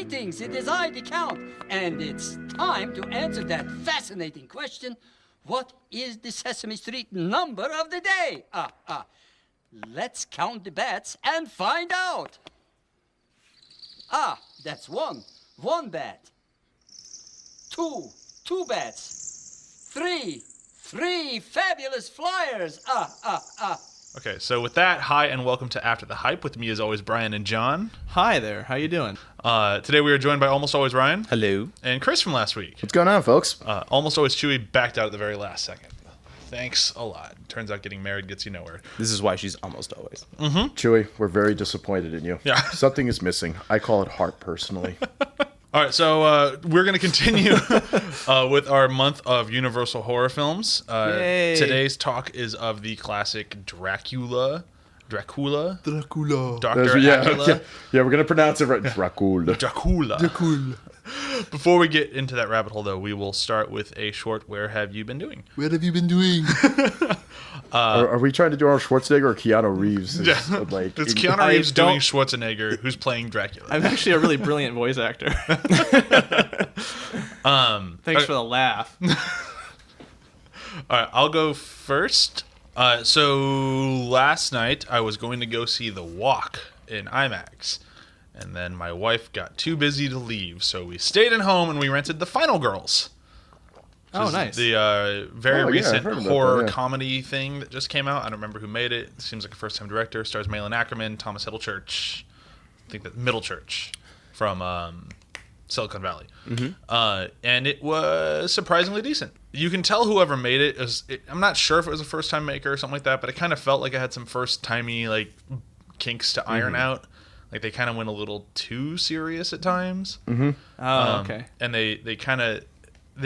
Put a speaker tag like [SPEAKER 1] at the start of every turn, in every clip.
[SPEAKER 1] Greetings, it is I, the Count, and it's time to answer that fascinating question. What is the Sesame Street number of the day? Let's count the bats and find out. That's one. One bat. Two bats. Three fabulous flyers.
[SPEAKER 2] Okay, so with that, hi and welcome to After the Hype. With me as always, Brian and John.
[SPEAKER 3] Hi there, how you doing?
[SPEAKER 2] Today we are joined by Almost Always Ryan.
[SPEAKER 4] Hello.
[SPEAKER 2] And Chris from last week.
[SPEAKER 5] What's going on, folks?
[SPEAKER 2] Almost Always Chewy backed out at the very last second. Thanks a lot. Turns out getting married gets you nowhere.
[SPEAKER 4] This is why she's almost always.
[SPEAKER 2] Mm-hmm.
[SPEAKER 5] Chewy, we're very disappointed in you.
[SPEAKER 2] Yeah.
[SPEAKER 5] Something is missing. I call it heart, personally.
[SPEAKER 2] All right, so we're going to continue with our month of Universal horror films. Today's talk is of the classic Dracula. Dr. Acula.
[SPEAKER 5] Yeah, we're going to pronounce it right. Dracula.
[SPEAKER 2] Before we get into that rabbit hole, though, we will start with a short Where Have You Been Doing?
[SPEAKER 3] What have you been doing?
[SPEAKER 5] Are we trying to do our Schwarzenegger or Keanu Reeves?
[SPEAKER 2] It's Keanu Reeves doing Schwarzenegger, who's playing Dracula.
[SPEAKER 3] I'm actually a really brilliant voice actor. Thanks for the laugh.
[SPEAKER 2] All right, I'll go first. So last night I was going to go see The Walk in IMAX, and then my wife got too busy to leave, so we stayed at home and we rented The Final Girls.
[SPEAKER 3] Oh, nice.
[SPEAKER 2] The very recent horror
[SPEAKER 5] that, yeah.
[SPEAKER 2] comedy thing that just came out. I don't remember who made it. It seems like a first-time director. Stars Malin Ackerman, Thomas Middlechurch. I think that Middlechurch from Silicon Valley.
[SPEAKER 4] Mm-hmm.
[SPEAKER 2] And it was surprisingly decent. You can tell whoever made it, I'm not sure if it was a first-time maker or something like that, but it kind of felt like it had some first-timey like kinks to iron out. Like they kind of went a little too serious at times.
[SPEAKER 5] Mm-hmm.
[SPEAKER 3] Oh, okay.
[SPEAKER 2] And they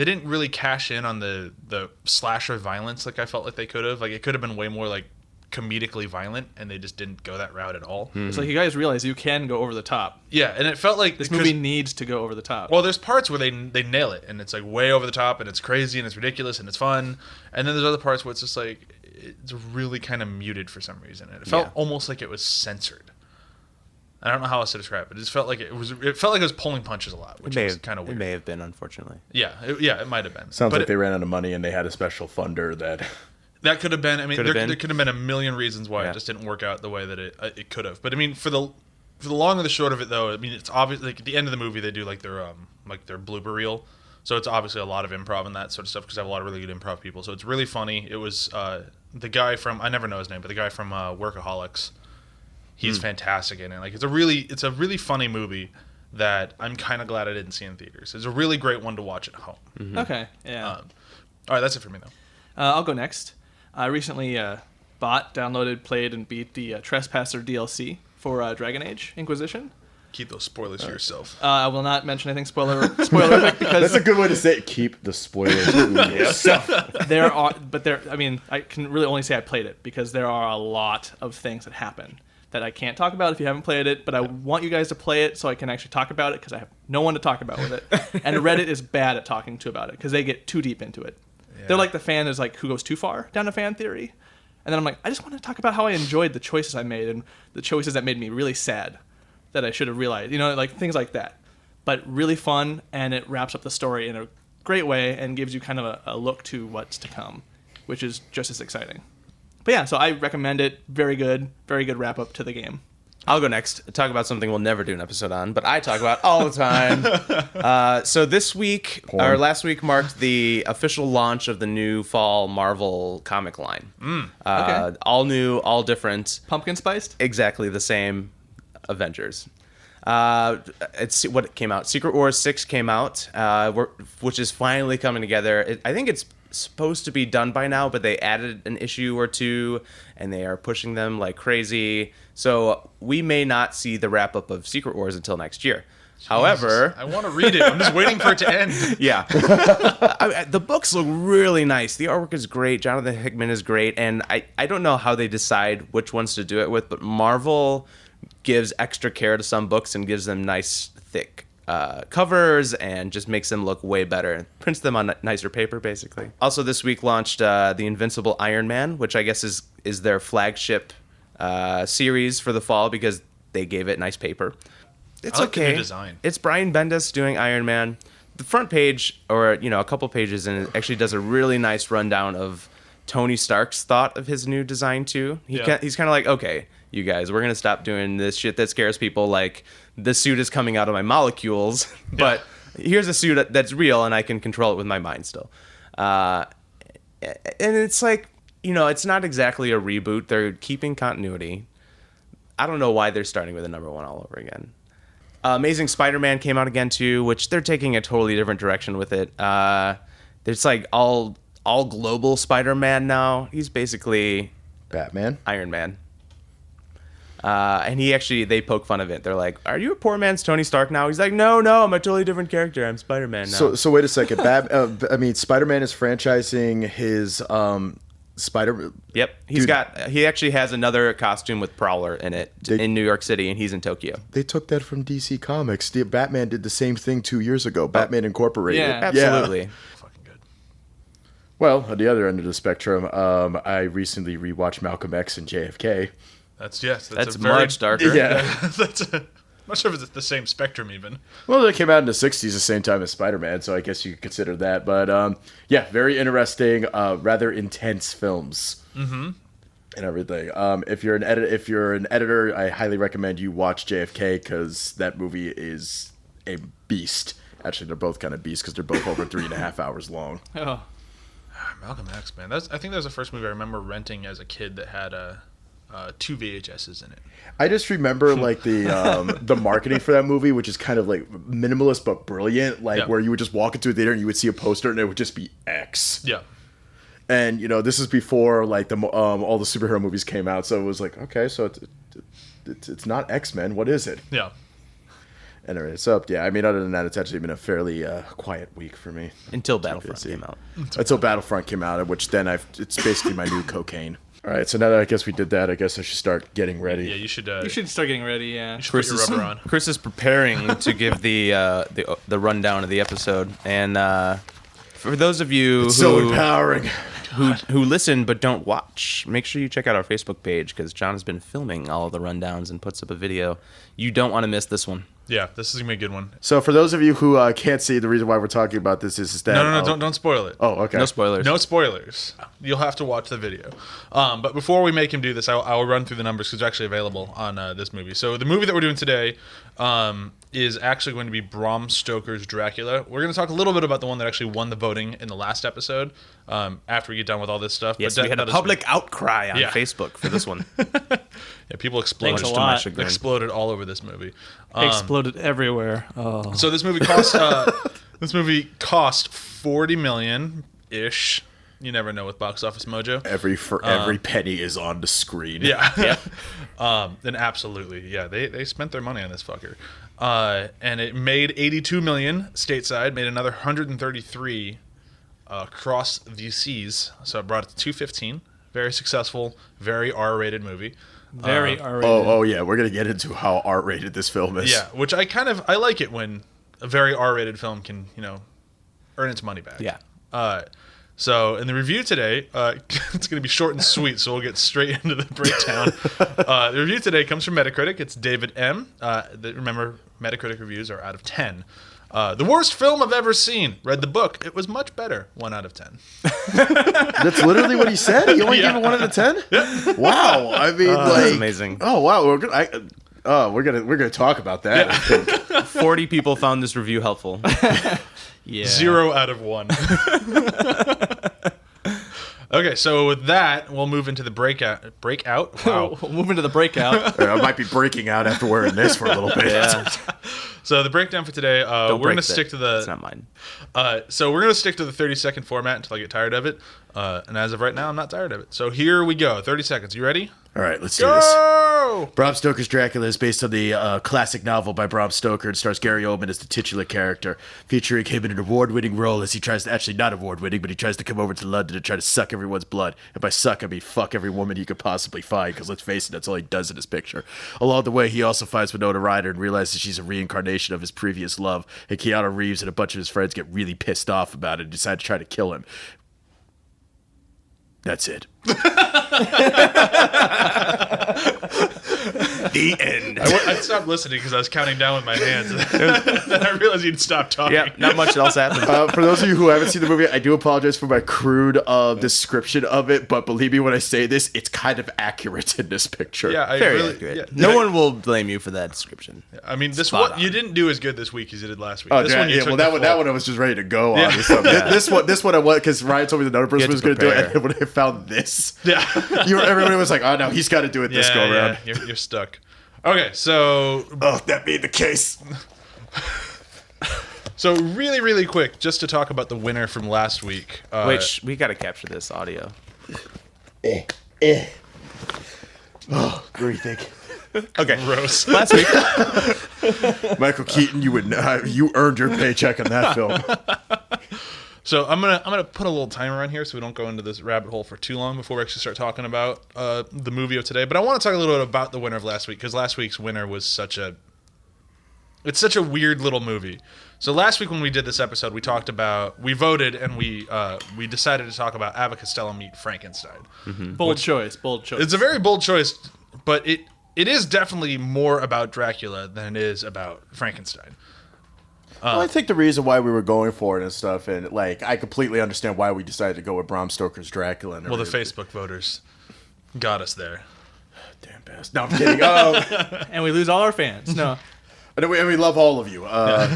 [SPEAKER 2] didn't really cash in on the slasher violence like I felt like they could have. Like it could have been way more like comedically violent, and they just didn't go that route at all.
[SPEAKER 3] It's like you guys realize you can go over the top.
[SPEAKER 2] Yeah, and it felt like
[SPEAKER 3] This movie needs to go over the top.
[SPEAKER 2] Well, there's parts where they nail it, and it's like way over the top, and it's crazy, and it's ridiculous, and it's fun. And then there's other parts where it's just like it's really kind of muted for some reason. And it felt almost like it was censored. I don't know how else to describe it. It just felt like it was pulling punches a lot, which was kind of weird.
[SPEAKER 4] It may have been, unfortunately.
[SPEAKER 2] Yeah, it might have been.
[SPEAKER 5] Sounds like they ran out of money and they had a special funder that...
[SPEAKER 2] That could have been. I mean, there could have been a million reasons why
[SPEAKER 4] it
[SPEAKER 2] just didn't work out the way that it could have. But I mean, for the long and the short of it, though, I mean, it's obvious. Like at the end of the movie, they do like their blooper reel. So it's obviously a lot of improv and that sort of stuff because I have a lot of really good improv people. So it's really funny. It was the guy from, I never know his name, but the guy from Workaholics. He's fantastic in it. Like it's a really funny movie that I'm kind of glad I didn't see in theaters. It's a really great one to watch at home.
[SPEAKER 3] Mm-hmm. Okay, yeah.
[SPEAKER 2] All right, that's it for me though.
[SPEAKER 3] I'll go next. I recently downloaded, played, and beat the Trespasser DLC for Dragon Age Inquisition.
[SPEAKER 2] Keep those spoilers to yourself.
[SPEAKER 3] I will not mention anything spoilerific because
[SPEAKER 5] That's a good way to say it. Keep the spoilers to yourself.
[SPEAKER 3] I can really only say I played it because there are a lot of things that happen that I can't talk about if you haven't played it, but I want you guys to play it so I can actually talk about it because I have no one to talk about with it. And Reddit is bad at talking to about it because they get too deep into it. Yeah. They're like the fan is like who goes too far down to fan theory. And then I'm like, I just want to talk about how I enjoyed the choices I made and the choices that made me really sad that I should have realized, like things like that. But really fun, and it wraps up the story in a great way and gives you kind of a look to what's to come, which is just as exciting. But yeah, so I recommend it. Very good wrap up to the game.
[SPEAKER 4] I'll go next. Talk about something we'll never do an episode on, but I talk about all the time. So this week, or last week, marked the official launch of the new fall Marvel comic line.
[SPEAKER 3] Okay.
[SPEAKER 4] All new, all different.
[SPEAKER 3] Pumpkin spiced?
[SPEAKER 4] Exactly the same Avengers. It's what came out. Secret Wars 6 came out, which is finally coming together. I think it's supposed to be done by now, but they added an issue or two, and they are pushing them like crazy. So we may not see the wrap-up of Secret Wars until next year.
[SPEAKER 2] Jesus,
[SPEAKER 4] however...
[SPEAKER 2] I want to read it. I'm just waiting for it to end.
[SPEAKER 4] Yeah. The books look really nice. The artwork is great. Jonathan Hickman is great. And I don't know how they decide which ones to do it with, but Marvel gives extra care to some books and gives them nice, thick covers and just makes them look way better and prints them on nicer paper, basically. Also, this week launched the Invincible Iron Man, which I guess is their flagship series for the fall because they gave it nice paper. it's
[SPEAKER 2] I like the
[SPEAKER 4] okay.
[SPEAKER 2] new design.
[SPEAKER 4] It's Brian Bendis doing Iron Man. The front page, or a couple pages, and it actually does a really nice rundown of Tony Stark's thought of his new design too. He's kind of like, okay, you guys, we're gonna stop doing this shit that scares people. Like the suit is coming out of my molecules, but here's a suit that's real, and I can control it with my mind still. And it's like, it's not exactly a reboot. They're keeping continuity. I don't know why they're starting with a number one all over again. Amazing Spider-Man came out again too, which they're taking a totally different direction with it. There's like all global Spider-Man now. He's basically
[SPEAKER 5] Batman.
[SPEAKER 4] Iron Man. And they poke fun of it. They're like, "Are you a poor man's Tony Stark now?" He's like, "No, I'm a totally different character. I'm Spider-Man now."
[SPEAKER 5] So wait a second. Spider-Man is franchising his Spider.
[SPEAKER 4] Yep, he actually has another costume with Prowler in it in New York City, and he's in Tokyo.
[SPEAKER 5] They took that from DC Comics. Batman did the same thing 2 years ago. Batman Incorporated.
[SPEAKER 3] Yeah.
[SPEAKER 4] Absolutely.
[SPEAKER 2] Fucking good.
[SPEAKER 5] Well, on the other end of the spectrum, I recently rewatched Malcolm X and JFK.
[SPEAKER 2] That's
[SPEAKER 4] That's
[SPEAKER 2] a very,
[SPEAKER 4] much darker.
[SPEAKER 5] Yeah.
[SPEAKER 2] I'm not sure if it's the same spectrum even.
[SPEAKER 5] Well, they came out in the 60s the same time as Spider-Man, so I guess you could consider that. But very interesting, rather intense films. Mm-hmm. And everything. If you're an editor, I highly recommend you watch JFK because that movie is a beast. Actually, they're both kind of beasts because they're both over 3.5 hours long.
[SPEAKER 3] Oh.
[SPEAKER 2] Malcolm X, man. I think that was the first movie I remember renting as a kid that had 2 VHSs in it.
[SPEAKER 5] I just remember like the marketing for that movie, which is kind of like minimalist but brilliant. Where you would just walk into a theater and you would see a poster and it would just be X.
[SPEAKER 2] Yeah.
[SPEAKER 5] And this is before like all the superhero movies came out, so it was like, okay, so it's not X-Men. What is it?
[SPEAKER 2] Yeah.
[SPEAKER 5] Anyway, so yeah, I mean, other than that, it's actually been a fairly quiet week for me
[SPEAKER 4] Until Battlefront came out.
[SPEAKER 5] Until Battlefront came out, which then it's basically my new cocaine. All right, so now that I guess we did that, I guess I should start getting ready.
[SPEAKER 2] Yeah, you should.
[SPEAKER 3] You should start getting ready. Yeah.
[SPEAKER 2] You should put your rubber on.
[SPEAKER 4] Chris is preparing to give the rundown of the episode, and for those of you
[SPEAKER 5] It's so empowering.
[SPEAKER 4] who listen but don't watch, make sure you check out our Facebook page because John has been filming all of the rundowns and puts up a video. You don't want to miss this one.
[SPEAKER 2] Yeah, this is gonna be a good one.
[SPEAKER 5] So for those of you who can't see, the reason why we're talking about this is that
[SPEAKER 2] No, don't spoil it.
[SPEAKER 5] Oh, okay.
[SPEAKER 4] No spoilers.
[SPEAKER 2] No spoilers. You'll have to watch the video. But before we make him do this, I'll run through the numbers because they're actually available on this movie. So the movie that we're doing today is actually going to be Bram Stoker's Dracula. We're going to talk a little bit about the one that actually won the voting in the last episode after we get done with all this stuff.
[SPEAKER 4] Yes,
[SPEAKER 2] but
[SPEAKER 4] we had a public outcry on
[SPEAKER 2] Yeah.
[SPEAKER 4] Facebook for this one.
[SPEAKER 2] Yeah, people exploded.
[SPEAKER 3] Thanks a lot.
[SPEAKER 2] Exploded all over this movie.
[SPEAKER 3] Exploded everywhere. Oh.
[SPEAKER 2] So this movie cost $40 million ish. You never know with Box Office Mojo.
[SPEAKER 5] Every penny is on the screen.
[SPEAKER 2] Yeah.
[SPEAKER 4] Yep.
[SPEAKER 2] And absolutely, yeah, they spent their money on this fucker. And it made $82 million stateside, made another $133 across the seas. So it brought it to $215. Very successful, very R-rated movie.
[SPEAKER 3] Very R-rated.
[SPEAKER 5] Oh yeah, we're gonna get into how R-rated this film is.
[SPEAKER 2] Yeah, which I like it when a very R-rated film can, earn its money back.
[SPEAKER 4] Yeah.
[SPEAKER 2] So in the review today, it's going to be short and sweet, so we'll get straight into the breakdown. The review today comes from Metacritic. It's David M. Remember, Metacritic reviews are out of 10. The worst film I've ever seen. Read the book. It was much better. 1 out of 10.
[SPEAKER 5] That's literally what he said. He only gave it 1 out of 10. Yeah. Wow. I mean,
[SPEAKER 4] That's amazing.
[SPEAKER 5] Oh wow. We're gonna talk about that.
[SPEAKER 2] Yeah.
[SPEAKER 5] I think.
[SPEAKER 4] 40 people found this review helpful.
[SPEAKER 3] Yeah.
[SPEAKER 2] 0 out of 1. Okay, so with that, we'll move into the breakout. Wow.
[SPEAKER 3] We'll move into the breakout.
[SPEAKER 5] I might be breaking out after wearing this for a little bit.
[SPEAKER 4] Yeah.
[SPEAKER 2] So the breakdown for today, we're going to stick to the...
[SPEAKER 4] It's not mine.
[SPEAKER 2] So we're going to stick to the 30-second format until I get tired of it. And as of right now, I'm not tired of it. So here we go. 30 seconds. You ready?
[SPEAKER 5] All right, let's do this.
[SPEAKER 2] Go!
[SPEAKER 5] Bram Stoker's Dracula is based on the classic novel by Bram Stoker and stars Gary Oldman as the titular character, featuring him in an award-winning role as he tries to, actually not award-winning, but he tries to come over to London and try to suck everyone's blood. And by suck, I mean fuck every woman he could possibly find, because let's face it, that's all he does in this picture. Along the way, he also finds Winona Ryder and realizes she's a reincarnation of his previous love, and Keanu Reeves and a bunch of his friends get really pissed off about it and decide to try to kill him. That's it.
[SPEAKER 4] The end.
[SPEAKER 2] I stopped listening because I was counting down with my hands. Then I realized you'd stop talking.
[SPEAKER 4] Yeah, not much else happened.
[SPEAKER 5] For those of you who haven't seen the movie, I do apologize for my crude description of it, but believe me when I say this, it's kind of accurate in this picture.
[SPEAKER 2] Yeah, I
[SPEAKER 4] Very
[SPEAKER 2] really.
[SPEAKER 4] accurate.
[SPEAKER 2] Yeah,
[SPEAKER 4] No one will blame you for that description.
[SPEAKER 2] I mean, this
[SPEAKER 4] Spot
[SPEAKER 2] one you
[SPEAKER 4] on.
[SPEAKER 2] didn't do as good this week as you did last week.
[SPEAKER 5] Oh,
[SPEAKER 2] This
[SPEAKER 5] yeah,
[SPEAKER 2] one you
[SPEAKER 5] yeah.
[SPEAKER 2] took
[SPEAKER 5] Well,
[SPEAKER 2] the
[SPEAKER 5] that
[SPEAKER 2] full-
[SPEAKER 5] one I was just ready to go
[SPEAKER 2] Yeah.
[SPEAKER 5] on. So this one I was because Ryan told me another person
[SPEAKER 4] had
[SPEAKER 5] was
[SPEAKER 4] to
[SPEAKER 5] going to do it,
[SPEAKER 4] prepare.
[SPEAKER 5] and when I found this,
[SPEAKER 2] Yeah.
[SPEAKER 5] everybody was like, "Oh no, he's got to do it this go around."
[SPEAKER 2] You're stuck. Okay, so
[SPEAKER 5] Oh, that being the case.
[SPEAKER 2] really, really quick, just to talk about the winner from last week.
[SPEAKER 4] Which we got to capture this audio.
[SPEAKER 5] What do you think?
[SPEAKER 4] Okay.
[SPEAKER 2] Gross.
[SPEAKER 4] Last week,
[SPEAKER 5] Michael Keaton, you earned your paycheck on that film.
[SPEAKER 2] So I'm gonna put a little timer on here so we don't go into this rabbit hole for too long before we actually start talking about the movie of today. But I want to talk a little bit about the winner of last week because last week's winner was such a weird little movie. So last week when we did this episode, we voted and we decided to talk about Abbott Costello meet Frankenstein.
[SPEAKER 3] Bold choice.
[SPEAKER 2] It's a very bold choice, but it is definitely more about Dracula than it is about Frankenstein.
[SPEAKER 5] Well, I think the reason why we were going for it and stuff, and like, I completely understand why we decided to go with Bram Stoker's Dracula. And
[SPEAKER 2] Well, the
[SPEAKER 5] everything.
[SPEAKER 2] Facebook voters got us there.
[SPEAKER 5] Damn bastard. No, I'm kidding.
[SPEAKER 3] And we lose all our fans. No.
[SPEAKER 5] And we love all of you.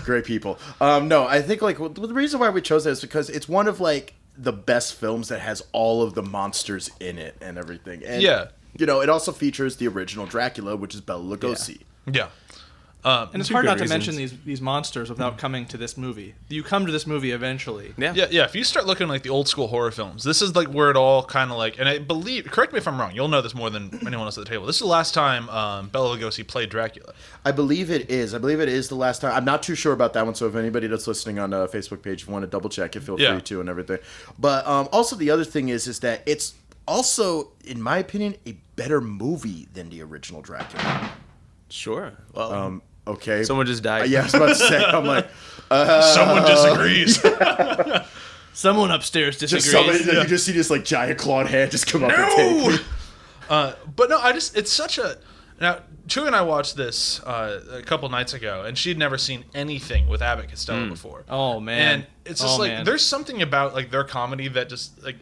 [SPEAKER 5] Great people. No, I think like the reason why we chose that is because it's one of like the best films that has all of the monsters in it and everything. And,
[SPEAKER 2] Yeah.
[SPEAKER 5] You know, it also features the original Dracula, which is Bela Lugosi.
[SPEAKER 2] Yeah.
[SPEAKER 3] And it's
[SPEAKER 4] Two
[SPEAKER 3] hard
[SPEAKER 4] good
[SPEAKER 3] not to
[SPEAKER 4] reasons.
[SPEAKER 3] mention these monsters without coming to this movie. You come to this movie eventually.
[SPEAKER 4] yeah.
[SPEAKER 2] Yeah. If you start looking like the old school horror films, this is like where it all kind of like, and I believe, correct me if I'm wrong, you'll know this more than anyone else at the table. This is the last time Bela Lugosi played Dracula.
[SPEAKER 5] I believe it is. I believe it is the last time. I'm not too sure about that one. So if anybody that's listening on the Facebook page, if you want to double check it, feel
[SPEAKER 2] Yeah.
[SPEAKER 5] free to and everything. But also the other thing is that it's also, in my opinion, a better movie than the original Dracula.
[SPEAKER 4] Sure. Well,
[SPEAKER 5] Okay.
[SPEAKER 4] someone just died.
[SPEAKER 5] Yeah, I was about to say. I'm like,
[SPEAKER 2] Someone disagrees.
[SPEAKER 3] Someone upstairs disagrees.
[SPEAKER 5] just somebody. You just see this like giant clawed hand just come up and take.
[SPEAKER 2] But no, it's such a. Now, Chewie and I watched this a couple nights ago, and she'd never seen anything with Abbott Costello before.
[SPEAKER 3] Oh, man.
[SPEAKER 2] And it's just like there's something about like their comedy that just like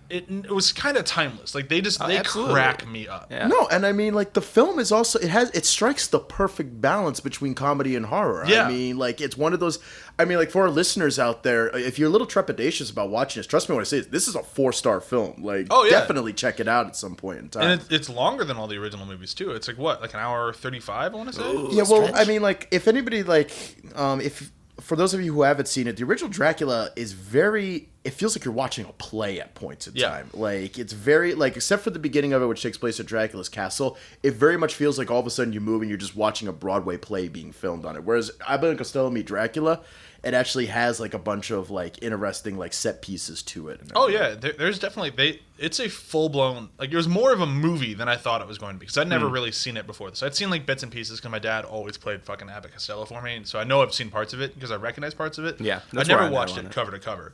[SPEAKER 2] it was kind of timeless. Like they
[SPEAKER 4] absolutely.
[SPEAKER 2] crack me up.
[SPEAKER 4] Yeah.
[SPEAKER 5] No, and I mean, like the film is also it strikes the perfect balance between comedy and horror.
[SPEAKER 2] Yeah.
[SPEAKER 5] I mean, like it's one of those. I mean, like for our listeners out there, if you're a little trepidatious about watching this, trust me when I say this is a 4-star film. Like,
[SPEAKER 2] Oh, yeah.
[SPEAKER 5] definitely check it out at some point in time.
[SPEAKER 2] And it's longer than all the original movies too. It's like what, like an hour 35, I want to say.
[SPEAKER 5] Yeah, well, I mean, like, if anybody, like, if for those of you who haven't seen it, the original Dracula is very. It feels like you're watching a play at points in
[SPEAKER 2] Yeah.
[SPEAKER 5] time. Like, it's very, like, except for the beginning of it, which takes place at Dracula's castle, it very much feels like all of a sudden you move and you're just watching a Broadway play being filmed on it. Whereas Abbott and Costello Meet Dracula, it actually has, like, a bunch of, like, interesting, like, set pieces to it. And
[SPEAKER 2] Oh
[SPEAKER 5] everything.
[SPEAKER 2] yeah, there's definitely it's a full blown like it was more of a movie than I thought it was going to be because I'd never really seen it before this. I'd seen like bits and pieces because my dad always played fucking Abbott Costello for me, so I know I've seen parts of it because I recognize parts of it.
[SPEAKER 4] Yeah,
[SPEAKER 2] I
[SPEAKER 4] that's where
[SPEAKER 2] never
[SPEAKER 4] I'm at
[SPEAKER 2] watched
[SPEAKER 4] on
[SPEAKER 2] it
[SPEAKER 4] it.
[SPEAKER 2] cover to cover,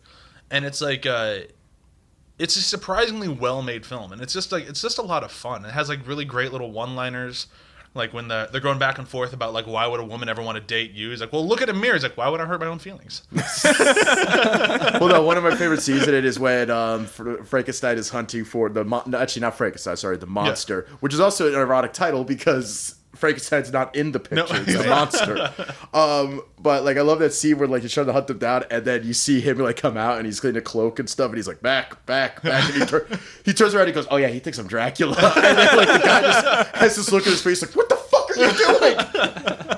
[SPEAKER 2] and it's like it's a surprisingly well made film, and it's just a lot of fun. It has like really great little one liners. Like when they're going back and forth about like why would a woman ever want to date you? He's like, well, look at a mirror. He's like, why would I hurt my own feelings?
[SPEAKER 5] Well, no, one of my favorite scenes in it is when Frankenstein is hunting for actually not Frankenstein, sorry, the monster, which is also an erotic title because Frankenstein's not in the picture; it's the monster. But like, I love that scene where like he's trying to hunt them down, and then you see him like come out and he's cleaning a cloak and stuff, and he's like back, and he turns around and he goes, "Oh yeah, he thinks I'm Dracula," and then like the guy just has this look in his face like, "What the fuck are you doing?"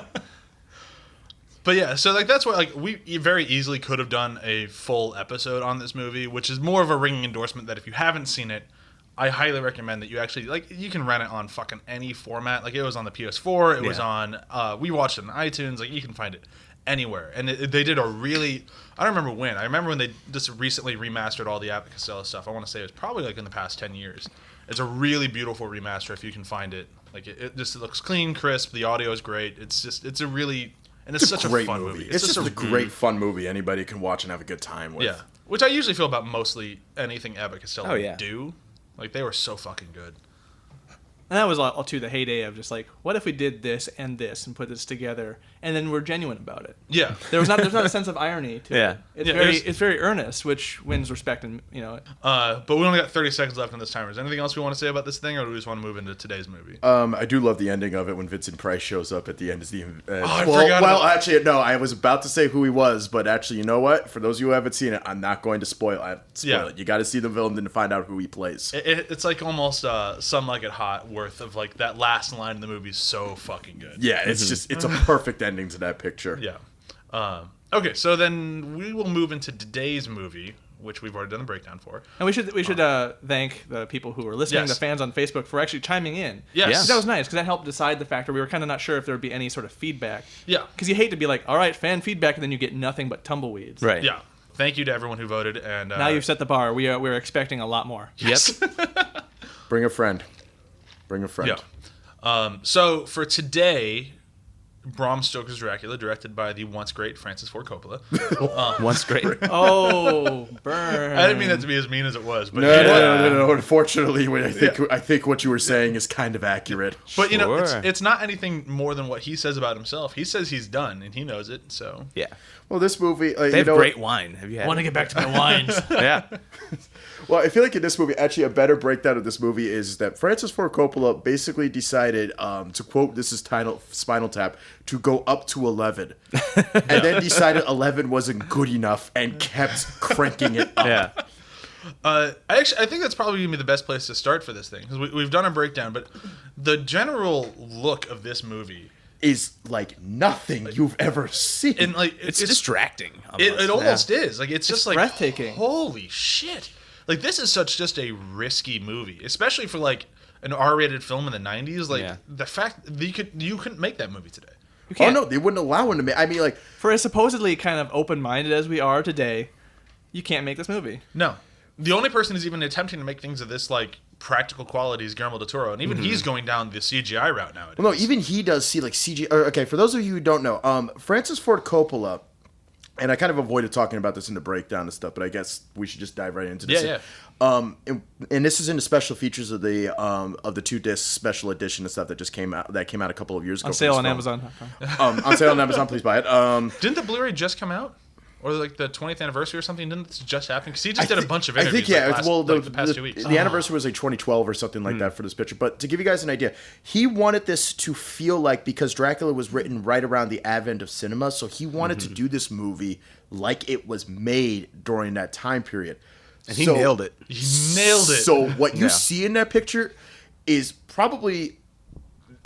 [SPEAKER 2] But yeah, so like that's why like we very easily could have done a full episode on this movie, which is more of a ringing endorsement that if you haven't seen it, I highly recommend that you actually like you can rent it on fucking any format. Like it was on the PS4, it was on we watched it on iTunes, like you can find it anywhere. And they did a really I don't remember when. I remember when they just recently remastered all the Abbott Costello stuff. I want to say it was probably like in the past 10 years. It's a really beautiful remaster if you can find it. Like it just looks clean, crisp, the audio is great. It's such a
[SPEAKER 5] Great
[SPEAKER 2] fun movie.
[SPEAKER 5] It's just a great fun movie anybody can watch and have a good time with.
[SPEAKER 2] Yeah, which I usually feel about mostly anything Abbott Costello
[SPEAKER 4] Oh, yeah.
[SPEAKER 2] do. Like they were so fucking good.
[SPEAKER 3] And that was all too the heyday of just like, what if we did this and put this together, and then we're genuine about it.
[SPEAKER 2] Yeah.
[SPEAKER 3] There's not a sense of irony to
[SPEAKER 4] Yeah.
[SPEAKER 3] it.
[SPEAKER 2] Yeah,
[SPEAKER 3] It's very earnest, which wins respect, and
[SPEAKER 2] But we only got 30 seconds left on this timer. Is there anything else we want to say about this thing, or do we just want to move into today's movie?
[SPEAKER 5] I do love the ending of it when Vincent Price shows up at the end as the.
[SPEAKER 2] I forgot about-
[SPEAKER 5] Actually, no. I was about to say who he was, but actually, you know what? For those of you who haven't seen it, I'm not going to spoil it. You got to see the film to find out who he plays.
[SPEAKER 2] It's like almost Some Like It Hot worth of like that last line in the movie is so fucking good.
[SPEAKER 5] Yeah, it's a perfect ending to that picture.
[SPEAKER 2] Yeah. Okay, so then we will move into today's movie, which we've already done the breakdown for.
[SPEAKER 3] and we should thank the people who were listening,
[SPEAKER 2] Yes.
[SPEAKER 3] the fans on Facebook, for actually chiming in.
[SPEAKER 2] Yes.
[SPEAKER 3] That was nice because that helped decide the factor. We were kind of not sure if there would be any sort of feedback.
[SPEAKER 2] Yeah.
[SPEAKER 3] Because you hate to be like, all right, fan feedback, and then you get nothing but tumbleweeds.
[SPEAKER 4] Right.
[SPEAKER 2] Yeah. Thank you to everyone who voted. And
[SPEAKER 3] Now you've set the bar. We're expecting a lot more.
[SPEAKER 4] Yep.
[SPEAKER 5] Bring a friend. Bring a friend.
[SPEAKER 2] Yeah. So for today, Bram Stoker's Dracula, directed by the once great Francis Ford Coppola.
[SPEAKER 4] Once great.
[SPEAKER 3] Oh, burn.
[SPEAKER 2] I didn't mean that to be as mean as it was, but
[SPEAKER 5] No. Unfortunately, I think what you were saying is kind of accurate.
[SPEAKER 2] But you know,
[SPEAKER 4] Sure.
[SPEAKER 2] it's not anything more than what he says about himself. He says he's done, and he knows it. So
[SPEAKER 4] Yeah.
[SPEAKER 5] Well, this movie,
[SPEAKER 4] They have great wine. Have you had?
[SPEAKER 3] I want to get back to my wines.
[SPEAKER 4] Yeah.
[SPEAKER 5] Well, I feel like in this movie, actually, a better breakdown of this movie is that Francis Ford Coppola basically decided, to quote, this is title Spinal Tap, to go up to 11, and then decided 11 wasn't good enough and kept cranking it up.
[SPEAKER 4] Yeah.
[SPEAKER 2] I think that's probably gonna be the best place to start for this thing because we've done a breakdown, but the general look of this movie
[SPEAKER 5] Is like nothing you've ever seen.
[SPEAKER 2] and like
[SPEAKER 4] It's distracting.
[SPEAKER 2] it almost is like it's just like
[SPEAKER 3] breathtaking.
[SPEAKER 2] Holy shit! Like this is just a risky movie, especially for like an R-rated film in the '90s. Like
[SPEAKER 4] Yeah.
[SPEAKER 2] the fact that you couldn't make that movie today.
[SPEAKER 3] You
[SPEAKER 5] Oh
[SPEAKER 3] can't.
[SPEAKER 5] no, they wouldn't allow him to make. I mean, like,
[SPEAKER 3] For as supposedly kind of open-minded as we are today, you can't make this movie.
[SPEAKER 2] No, the only person who's even attempting to make things of this like practical quality is Guillermo del Toro, and even he's going down the CGI route nowadays.
[SPEAKER 5] well, no, even he does see like CG. Okay, for those of you who don't know, Francis Ford Coppola, and I kind of avoided talking about this in the breakdown and stuff, but I guess we should just dive right into this.
[SPEAKER 2] Yeah.
[SPEAKER 5] And this is in the special features of the 2-disc special edition and stuff that just came out. That came out a couple of years ago.
[SPEAKER 3] On
[SPEAKER 5] for
[SPEAKER 3] sale
[SPEAKER 5] this
[SPEAKER 3] on
[SPEAKER 5] film.
[SPEAKER 3] Amazon.com.
[SPEAKER 5] On sale on Amazon. Please buy it.
[SPEAKER 2] Didn't the Blu-ray just come out? Or like the 20th anniversary or something? Didn't this just happen? Because he just did a bunch of interviews.
[SPEAKER 5] I think, yeah.
[SPEAKER 2] The past 2 weeks.
[SPEAKER 5] The anniversary was like 2012 or something like that for this picture. But to give you guys an idea, he wanted this to feel like, because Dracula was written right around the advent of cinema, so he wanted to do this movie like it was made during that time period.
[SPEAKER 4] And he nailed it.
[SPEAKER 2] He nailed it.
[SPEAKER 5] So what you see in that picture is probably,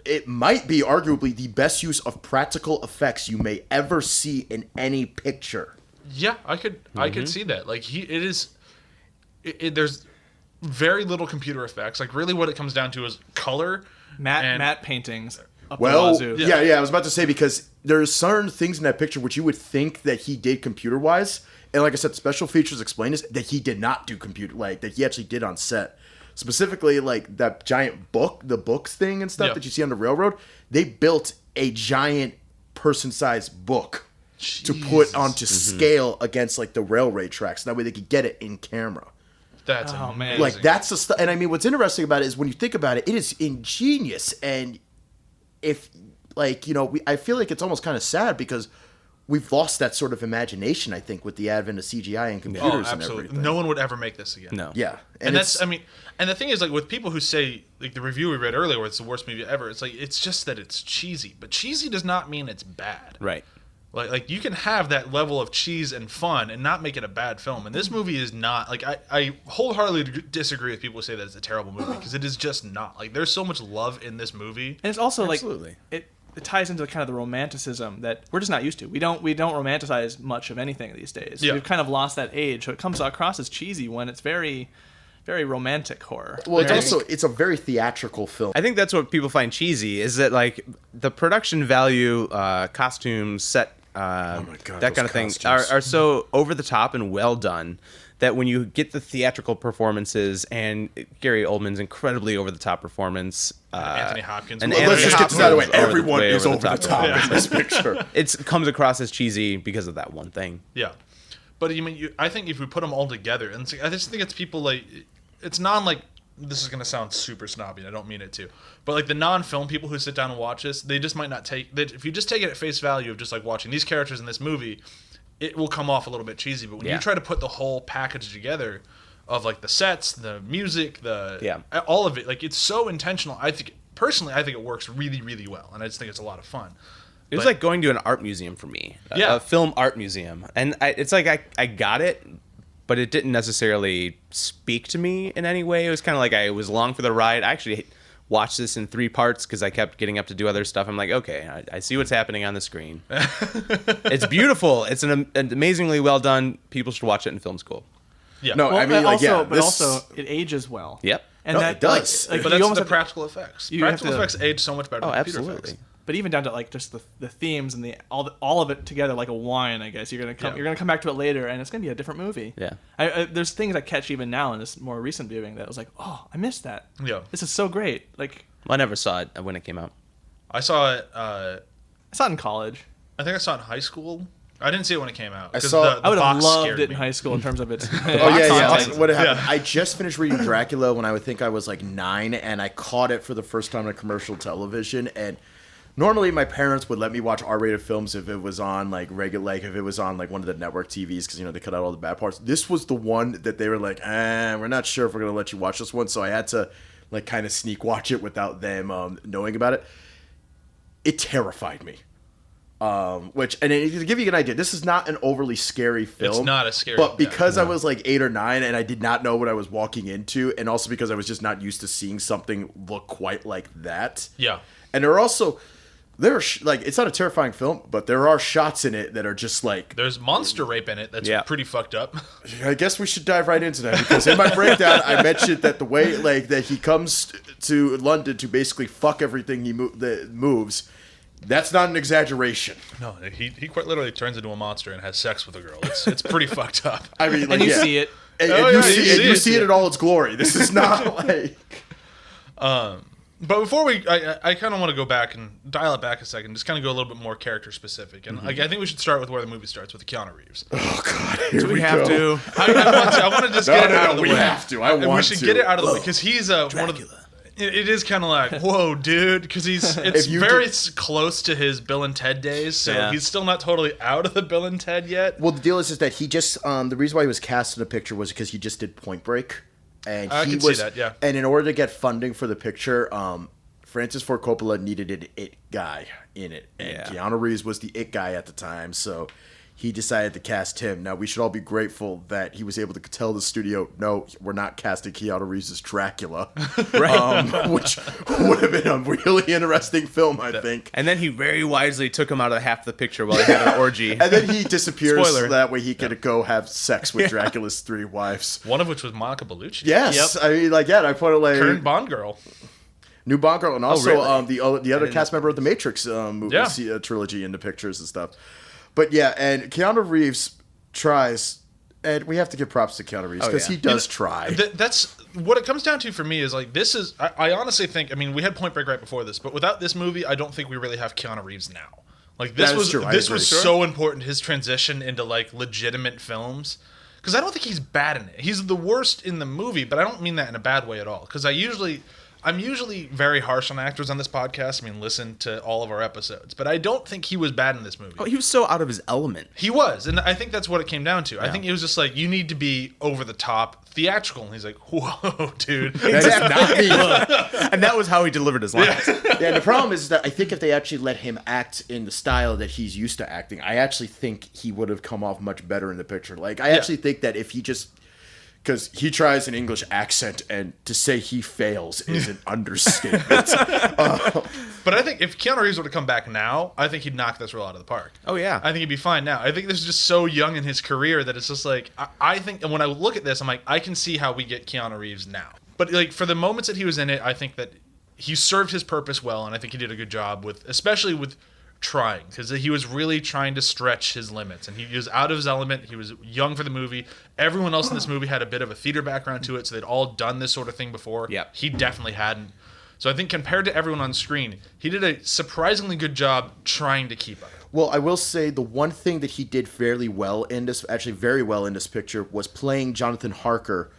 [SPEAKER 5] it might be arguably the best use of practical effects you may ever see in any picture.
[SPEAKER 2] Yeah, I could see that. Like there's very little computer effects. Like really, what it comes down to is color.
[SPEAKER 3] Matte paintings. Up the
[SPEAKER 5] Well,
[SPEAKER 3] wazoo.
[SPEAKER 5] yeah, I was about to say, because there's certain things in that picture which you would think that he did computer-wise, and like I said, special features explain this, that he did not do computer, like that he actually did on set. Specifically, like that giant book, the books thing and stuff that you see on the railroad, they built a giant person-sized book to put onto scale against like the railway tracks. That way they could get it in camera.
[SPEAKER 2] That's
[SPEAKER 3] Oh, man.
[SPEAKER 2] amazing.
[SPEAKER 5] Like that's the stuff. And I mean, what's interesting about it is when you think about it, it is ingenious. And if like, you know, I feel like it's almost kind of sad because we've lost that sort of imagination, I think, with the advent of CGI and computers and
[SPEAKER 2] absolutely.
[SPEAKER 5] everything.
[SPEAKER 2] No one would ever make this again.
[SPEAKER 4] No.
[SPEAKER 5] Yeah.
[SPEAKER 2] And that's,
[SPEAKER 5] it's-
[SPEAKER 2] I mean, and the thing is, like, with people who say, like, the review we read earlier, where it's the worst movie ever, it's like, it's just that it's cheesy. But cheesy does not mean it's bad.
[SPEAKER 4] Right.
[SPEAKER 2] Like you can have that level of cheese and fun and not make it a bad film. And this movie is not, like, I wholeheartedly disagree with people who say that it's a terrible movie, because it is just not. Like, there's so much love in this movie.
[SPEAKER 3] And it's also
[SPEAKER 4] Absolutely.
[SPEAKER 3] like it ties into kind of the romanticism that we're just not used to. We don't romanticize much of anything these days.
[SPEAKER 2] Yeah.
[SPEAKER 3] We've kind of lost that age, so it comes across as cheesy when it's very, very romantic horror.
[SPEAKER 5] well, it's
[SPEAKER 3] Very-
[SPEAKER 5] also, it's a very theatrical film.
[SPEAKER 4] I think that's what people find cheesy, is that like the production value, costumes, set,
[SPEAKER 5] God,
[SPEAKER 4] that
[SPEAKER 5] those
[SPEAKER 4] kind of thing
[SPEAKER 5] costumes.
[SPEAKER 4] are so over the top and well done that when you get the theatrical performances and Gary Oldman's incredibly over the top performance,
[SPEAKER 2] Anthony Hopkins.
[SPEAKER 4] and
[SPEAKER 5] Well,
[SPEAKER 4] Anthony
[SPEAKER 5] let's just get this out of the way.
[SPEAKER 4] Hopkins
[SPEAKER 5] Everyone
[SPEAKER 4] way
[SPEAKER 5] is over the top in this picture.
[SPEAKER 4] It comes across as cheesy because of that one thing.
[SPEAKER 2] Yeah, but I think if we put them all together, and I just think it's people like it's this is going to sound super snobby, and I don't mean it to, but like the non-film people who sit down and watch this, they just might not if you just take it at face value of just like watching these characters in this movie, it will come off a little bit cheesy. But when you try to put the whole package together of like the sets, the music, all of it, like it's so intentional. I think it works really, really well, and I just think it's a lot of fun.
[SPEAKER 4] It was like going to an art museum for me, a film art museum, and it's like I got it, but it didn't necessarily speak to me in any way. It was kind of like I was along for the ride. I actually watched this in 3 parts because I kept getting up to do other stuff. I'm like, okay, I see what's happening on the screen. It's beautiful. It's an amazingly well done. People should watch it in film school.
[SPEAKER 2] Yeah.
[SPEAKER 5] No,
[SPEAKER 3] Well,
[SPEAKER 5] I mean, like,
[SPEAKER 3] but also it ages well.
[SPEAKER 4] Yep.
[SPEAKER 3] And
[SPEAKER 5] No,
[SPEAKER 3] that
[SPEAKER 5] it does.
[SPEAKER 3] Like,
[SPEAKER 2] But
[SPEAKER 3] you
[SPEAKER 2] that's
[SPEAKER 3] almost
[SPEAKER 2] the
[SPEAKER 3] have to-
[SPEAKER 2] practical effects.
[SPEAKER 3] you have
[SPEAKER 2] Practical
[SPEAKER 3] to-
[SPEAKER 2] effects age so much better than computer
[SPEAKER 4] Absolutely.
[SPEAKER 2] effects.
[SPEAKER 3] But even down to like just the themes and all of it together like a wine, I guess you're gonna come back to it later, and it's gonna be a different movie.
[SPEAKER 4] Yeah.
[SPEAKER 3] There's things I catch even now in this more recent viewing that I was like, oh, I missed that.
[SPEAKER 2] Yeah.
[SPEAKER 3] This is so great. Like
[SPEAKER 4] I never saw it when it came out.
[SPEAKER 2] I saw it.
[SPEAKER 3] I saw it in college.
[SPEAKER 2] I think I saw it in high school. I didn't see it when it came out.
[SPEAKER 5] I
[SPEAKER 2] 'cause
[SPEAKER 5] saw-
[SPEAKER 3] I would have
[SPEAKER 2] box
[SPEAKER 3] loved
[SPEAKER 2] scared
[SPEAKER 3] it in
[SPEAKER 2] me.
[SPEAKER 3] high school in terms of its.
[SPEAKER 5] Oh yeah, yeah.
[SPEAKER 3] content.
[SPEAKER 5] What happened? I just finished reading Dracula when I would think I was like 9, and I caught it for the first time on commercial television. And normally my parents would let me watch R-rated films if it was on like regular, like if it was on like one of the network TVs, because they cut out all the bad parts. This was the one that they were like, we're not sure if we're gonna let you watch this one, so I had to like kind of sneak watch it without them knowing about it. It terrified me. To give you an idea, this is not an overly scary film.
[SPEAKER 2] It's not a scary
[SPEAKER 5] But because I was like 8 or 9 and I did not know what I was walking into, and also because I was just not used to seeing something look quite like that.
[SPEAKER 2] Yeah.
[SPEAKER 5] And there are also, it's not a terrifying film, but there are shots in it that are just like,
[SPEAKER 2] There's monster rape in it that's pretty fucked up.
[SPEAKER 5] I guess we should dive right into that, because in my breakdown, I mentioned that the way like that he comes to London to basically fuck everything that moves. That's not an exaggeration.
[SPEAKER 2] No, he quite literally turns into a monster and has sex with a girl. It's pretty fucked up.
[SPEAKER 5] I mean, like,
[SPEAKER 3] And you see it.
[SPEAKER 5] And,
[SPEAKER 2] Oh,
[SPEAKER 5] and
[SPEAKER 2] yeah,
[SPEAKER 5] you see it in all its glory. This is not like.
[SPEAKER 2] But before I kind of want to go back and dial it back a second, just kind of go a little bit more character specific. And like, I think we should start with where the movie starts, with Keanu Reeves.
[SPEAKER 5] Oh God! Here
[SPEAKER 3] We have to.
[SPEAKER 2] I want to just get it out of the
[SPEAKER 5] we
[SPEAKER 2] way.
[SPEAKER 5] have to. I
[SPEAKER 2] And
[SPEAKER 5] want
[SPEAKER 2] we should
[SPEAKER 5] to.
[SPEAKER 2] get it out of the way, because he's one of the. It is kind of like, whoa, dude, because it's
[SPEAKER 5] you
[SPEAKER 2] very
[SPEAKER 5] did-
[SPEAKER 2] close to his Bill and Ted days, so
[SPEAKER 3] Yeah.
[SPEAKER 2] he's still not totally out of the Bill and Ted yet.
[SPEAKER 5] Well, the deal is that he just the reason why he was cast in the picture was because he just did Point Break, and
[SPEAKER 2] I
[SPEAKER 5] he
[SPEAKER 2] can see
[SPEAKER 5] was
[SPEAKER 2] that, yeah.
[SPEAKER 5] And in order to get funding for the picture, Francis Ford Coppola needed an it guy in it, and
[SPEAKER 4] Yeah.
[SPEAKER 5] Keanu Reeves was the it guy at the time, so he decided to cast him. Now we should all be grateful that he was able to tell the studio, no, we're not casting Keanu Reeves as Dracula, which would have been a really interesting film, I think.
[SPEAKER 4] And then he very wisely took him out of half the picture while he had an orgy.
[SPEAKER 5] And then he disappears.
[SPEAKER 4] Spoiler.
[SPEAKER 5] That way he could go have sex with Dracula's 3 wives.
[SPEAKER 2] One of which was Monica Bellucci.
[SPEAKER 5] Yes, I mean, like, I put it like
[SPEAKER 2] Current Bond girl.
[SPEAKER 5] new Bond girl, and also
[SPEAKER 4] really?
[SPEAKER 5] the other cast member of the Matrix movie
[SPEAKER 2] Yeah.
[SPEAKER 5] trilogy in the pictures and stuff. But yeah, and Keanu Reeves tries, and we have to give props to Keanu Reeves because
[SPEAKER 4] yeah.
[SPEAKER 5] he does try.
[SPEAKER 2] That's what it comes down to for me is like, this is, I honestly think, I mean, we had Point Break right before this, but without this movie, I don't think we really have Keanu Reeves now. Like, this
[SPEAKER 5] That is
[SPEAKER 2] was
[SPEAKER 5] true, I
[SPEAKER 2] this
[SPEAKER 5] agree.
[SPEAKER 2] was so important, his transition into like legitimate films. Because I don't think he's bad in it. He's the worst in the movie, but I don't mean that in a bad way at all. Because I'm usually very harsh on actors on this podcast. I mean, listen to all of our episodes. But I don't think he was bad in this movie.
[SPEAKER 4] Oh, he was so out of his element.
[SPEAKER 2] He was, and I think that's what it came down to. I think it was just like, you need to be over the top theatrical, and he's like, whoa, dude.
[SPEAKER 5] That is not me.
[SPEAKER 4] And that was how he delivered his lines.
[SPEAKER 5] Yeah, the problem is that I think if they actually let him act in the style that he's used to acting, I actually think he would have come off much better in the picture. Like, I actually think that if he just, because he tries an English accent, and to say he fails is an understatement.
[SPEAKER 2] But I think if Keanu Reeves were to come back now, I think he'd knock this role out of the park.
[SPEAKER 4] Oh, yeah.
[SPEAKER 2] I think he'd be fine now. I think this is just so young in his career that it's just like, I think, and when I look at this, I'm like, I can see how we get Keanu Reeves now. But like, for the moments that he was in it, I think that he served his purpose well, and I think he did a good job with, especially with trying, because he was really trying to stretch his limits, and he was out of his element. He was young for the movie. Everyone else in this movie had a bit of a theater background to it, so they'd all done this sort of thing before.
[SPEAKER 4] Yep.
[SPEAKER 2] He definitely hadn't. So I think compared to everyone on screen, he did a surprisingly good job trying to keep up.
[SPEAKER 5] Well, I will say the one thing that he did fairly well in this, actually very well in this picture, was playing Jonathan Harker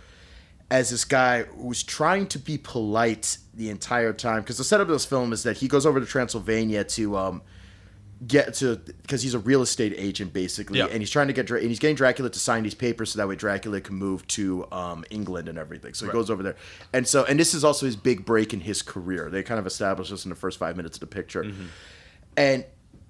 [SPEAKER 5] as this guy who's trying to be polite the entire time. Because the setup of this film is that he goes over to Transylvania to because he's a real estate agent basically, and he's trying to get and he's getting Dracula to sign these papers so that way Dracula can move to England and everything. So he goes over there, and this is also his big break in his career. They kind of establish this in the first 5 minutes of the picture, and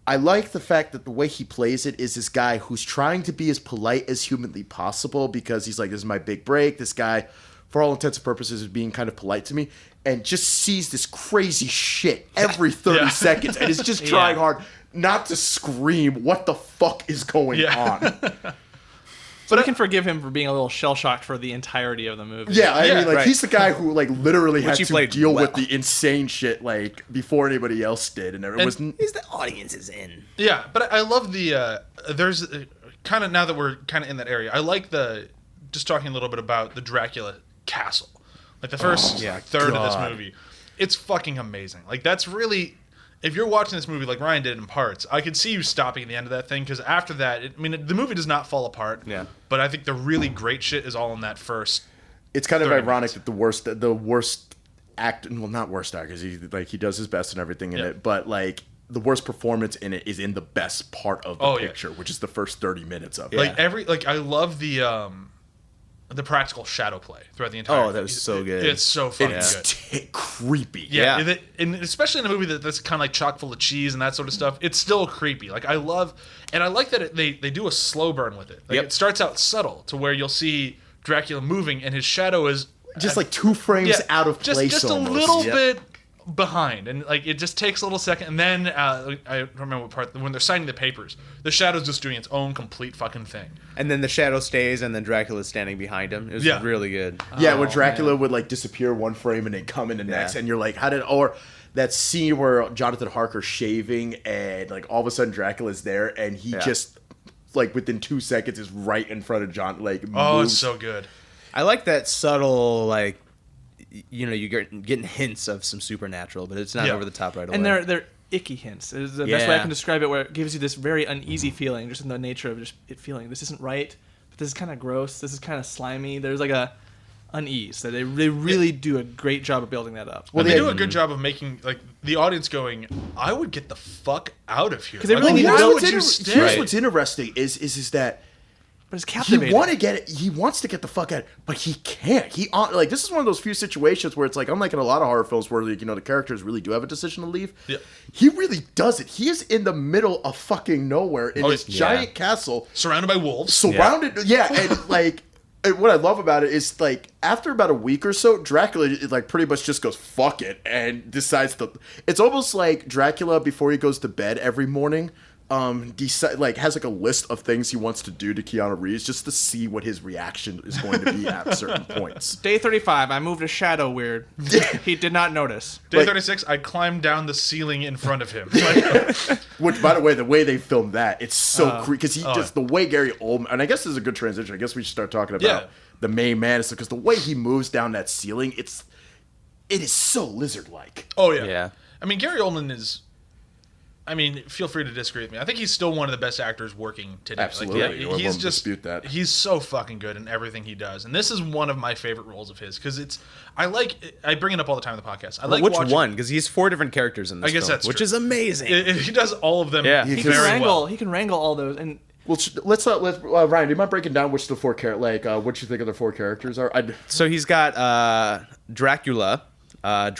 [SPEAKER 5] I like the fact that the way he plays it is this guy who's trying to be as polite as humanly possible because he's like, this is my big break. This guy, for all intents and purposes, is being kind of polite to me, and just sees this crazy shit every 30 seconds, and is just trying hard not to scream, what the fuck is going on?
[SPEAKER 3] So we can forgive him for being a little shell-shocked for the entirety of the movie.
[SPEAKER 5] Yeah, I mean, like, he's the guy who, like, literally had to deal with the
[SPEAKER 4] well.
[SPEAKER 5] insane shit, like, before anybody else did. And it was...
[SPEAKER 4] He's the audience is in.
[SPEAKER 2] Yeah, but I love the... there's kind of, now that we're kind of in that area, I like just talking a little bit about the Dracula castle. Like, the first third of this movie. It's fucking amazing. Like, that's really... If you're watching this movie like Ryan did in parts, I could see you stopping at the end of that thing, because after that, the movie does not fall apart. Yeah. But I think the really great shit is all in that first.
[SPEAKER 5] It's kind of ironic that the worst act, well, not worst actor, because he does his best and everything in it, but like the worst performance in it is in the best part of the picture, which is the first 30 minutes of it.
[SPEAKER 2] Like I love the practical shadow play throughout the entire.
[SPEAKER 4] Oh, that was so good.
[SPEAKER 2] It's so fucking good.
[SPEAKER 5] It's creepy.
[SPEAKER 2] Yeah. And especially in a movie that's kind of like chock full of cheese and that sort of stuff, it's still creepy. Like I like that they do a slow burn with it. Like it starts out subtle to where you'll see Dracula moving and his shadow is
[SPEAKER 5] just like 2 frames out of place.
[SPEAKER 2] Just
[SPEAKER 5] almost.
[SPEAKER 2] a little bit behind, and like it just takes a little second, and then I don't remember what part, when they're signing the papers, the shadow's just doing its own complete fucking thing,
[SPEAKER 4] and then the shadow stays, and then Dracula's standing behind him. It was really good.
[SPEAKER 5] Yeah, when Dracula would like disappear one frame and then come in the next, and you're like, or that scene where Jonathan Harker's shaving and like all of a sudden Dracula's there and he just like within 2 seconds is right in front of John, like moves.
[SPEAKER 2] It's so good.
[SPEAKER 4] I like that subtle, like, you know, you're getting hints of some supernatural, but it's not over the top right away.
[SPEAKER 3] And they're icky hints. It's the best way I can describe it, where it gives you this very uneasy feeling, just in the nature of just it feeling this isn't right, but this is kind of gross, this is kind of slimy. There's like a unease that they really do a great job of building that up.
[SPEAKER 2] Well, they do a good job of making like the audience going, I would get the fuck out of here.
[SPEAKER 3] Because they really need to
[SPEAKER 5] know.
[SPEAKER 3] Here's
[SPEAKER 5] what's interesting is that.
[SPEAKER 3] But it's captivating.
[SPEAKER 5] He wants to get the fuck out, but he can't. This is one of those few situations where it's like, unlike in a lot of horror films where, like, you know, the characters really do have a decision to leave. Yeah. He really doesn't. He is in the middle of fucking nowhere in this giant castle,
[SPEAKER 2] surrounded by wolves.
[SPEAKER 5] And like, and what I love about it is like after about a week or so, Dracula like pretty much just goes fuck it and decides to. It's almost like Dracula before he goes to bed every morning. Has like a list of things he wants to do to Keanu Reeves just to see what his reaction is going to be at certain points.
[SPEAKER 3] Day 35, I moved a shadow weird. He did not notice.
[SPEAKER 2] Day 36, I climbed down the ceiling in front of him.
[SPEAKER 5] Which, by the way they filmed that, it's so creepy because he just the way Gary Oldman, and I guess this is a good transition. I guess we should start talking about the main man, because the way he moves down that ceiling, it is so lizard-like.
[SPEAKER 2] Oh yeah. I mean, Gary Oldman is. I mean, feel free to disagree with me. I think he's still one of the best actors working today.
[SPEAKER 5] Absolutely.
[SPEAKER 2] Like,
[SPEAKER 5] he's just dispute that.
[SPEAKER 2] He's so fucking good in everything he does, and this is one of my favorite roles of his because I bring it up all the time in the podcast.
[SPEAKER 4] Which one? Because he's 4 different characters in this film,
[SPEAKER 2] that's
[SPEAKER 4] which
[SPEAKER 2] true.
[SPEAKER 4] is amazing.
[SPEAKER 2] He does all of them.
[SPEAKER 3] He can wrangle all those and.
[SPEAKER 5] Well, let's Ryan, do you mind breaking down which the 4 what you think of the 4 characters are?
[SPEAKER 4] So he's got Dracula, and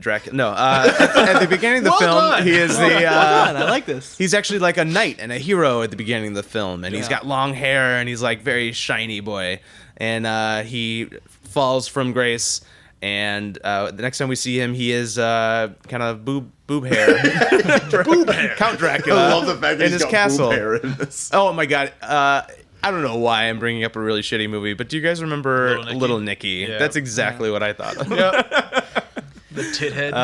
[SPEAKER 4] Dracula. No, at the beginning of the film, he is the.
[SPEAKER 3] I like this.
[SPEAKER 4] He's actually like a knight and a hero at the beginning of the film, and he's got long hair and he's like very shiny boy, and he falls from grace. And the next time we see him, he is kind of boob hair,
[SPEAKER 2] boob hair.
[SPEAKER 4] Count Dracula.
[SPEAKER 5] I love the fact that
[SPEAKER 4] in
[SPEAKER 5] he's
[SPEAKER 4] his
[SPEAKER 5] got
[SPEAKER 4] castle.
[SPEAKER 5] boob hair in this.
[SPEAKER 4] Oh my god. I don't know why I'm bringing up a really shitty movie, but do you guys remember Little Nicky?
[SPEAKER 2] Yeah.
[SPEAKER 4] That's exactly what I thought of.
[SPEAKER 2] Yeah. The tit head.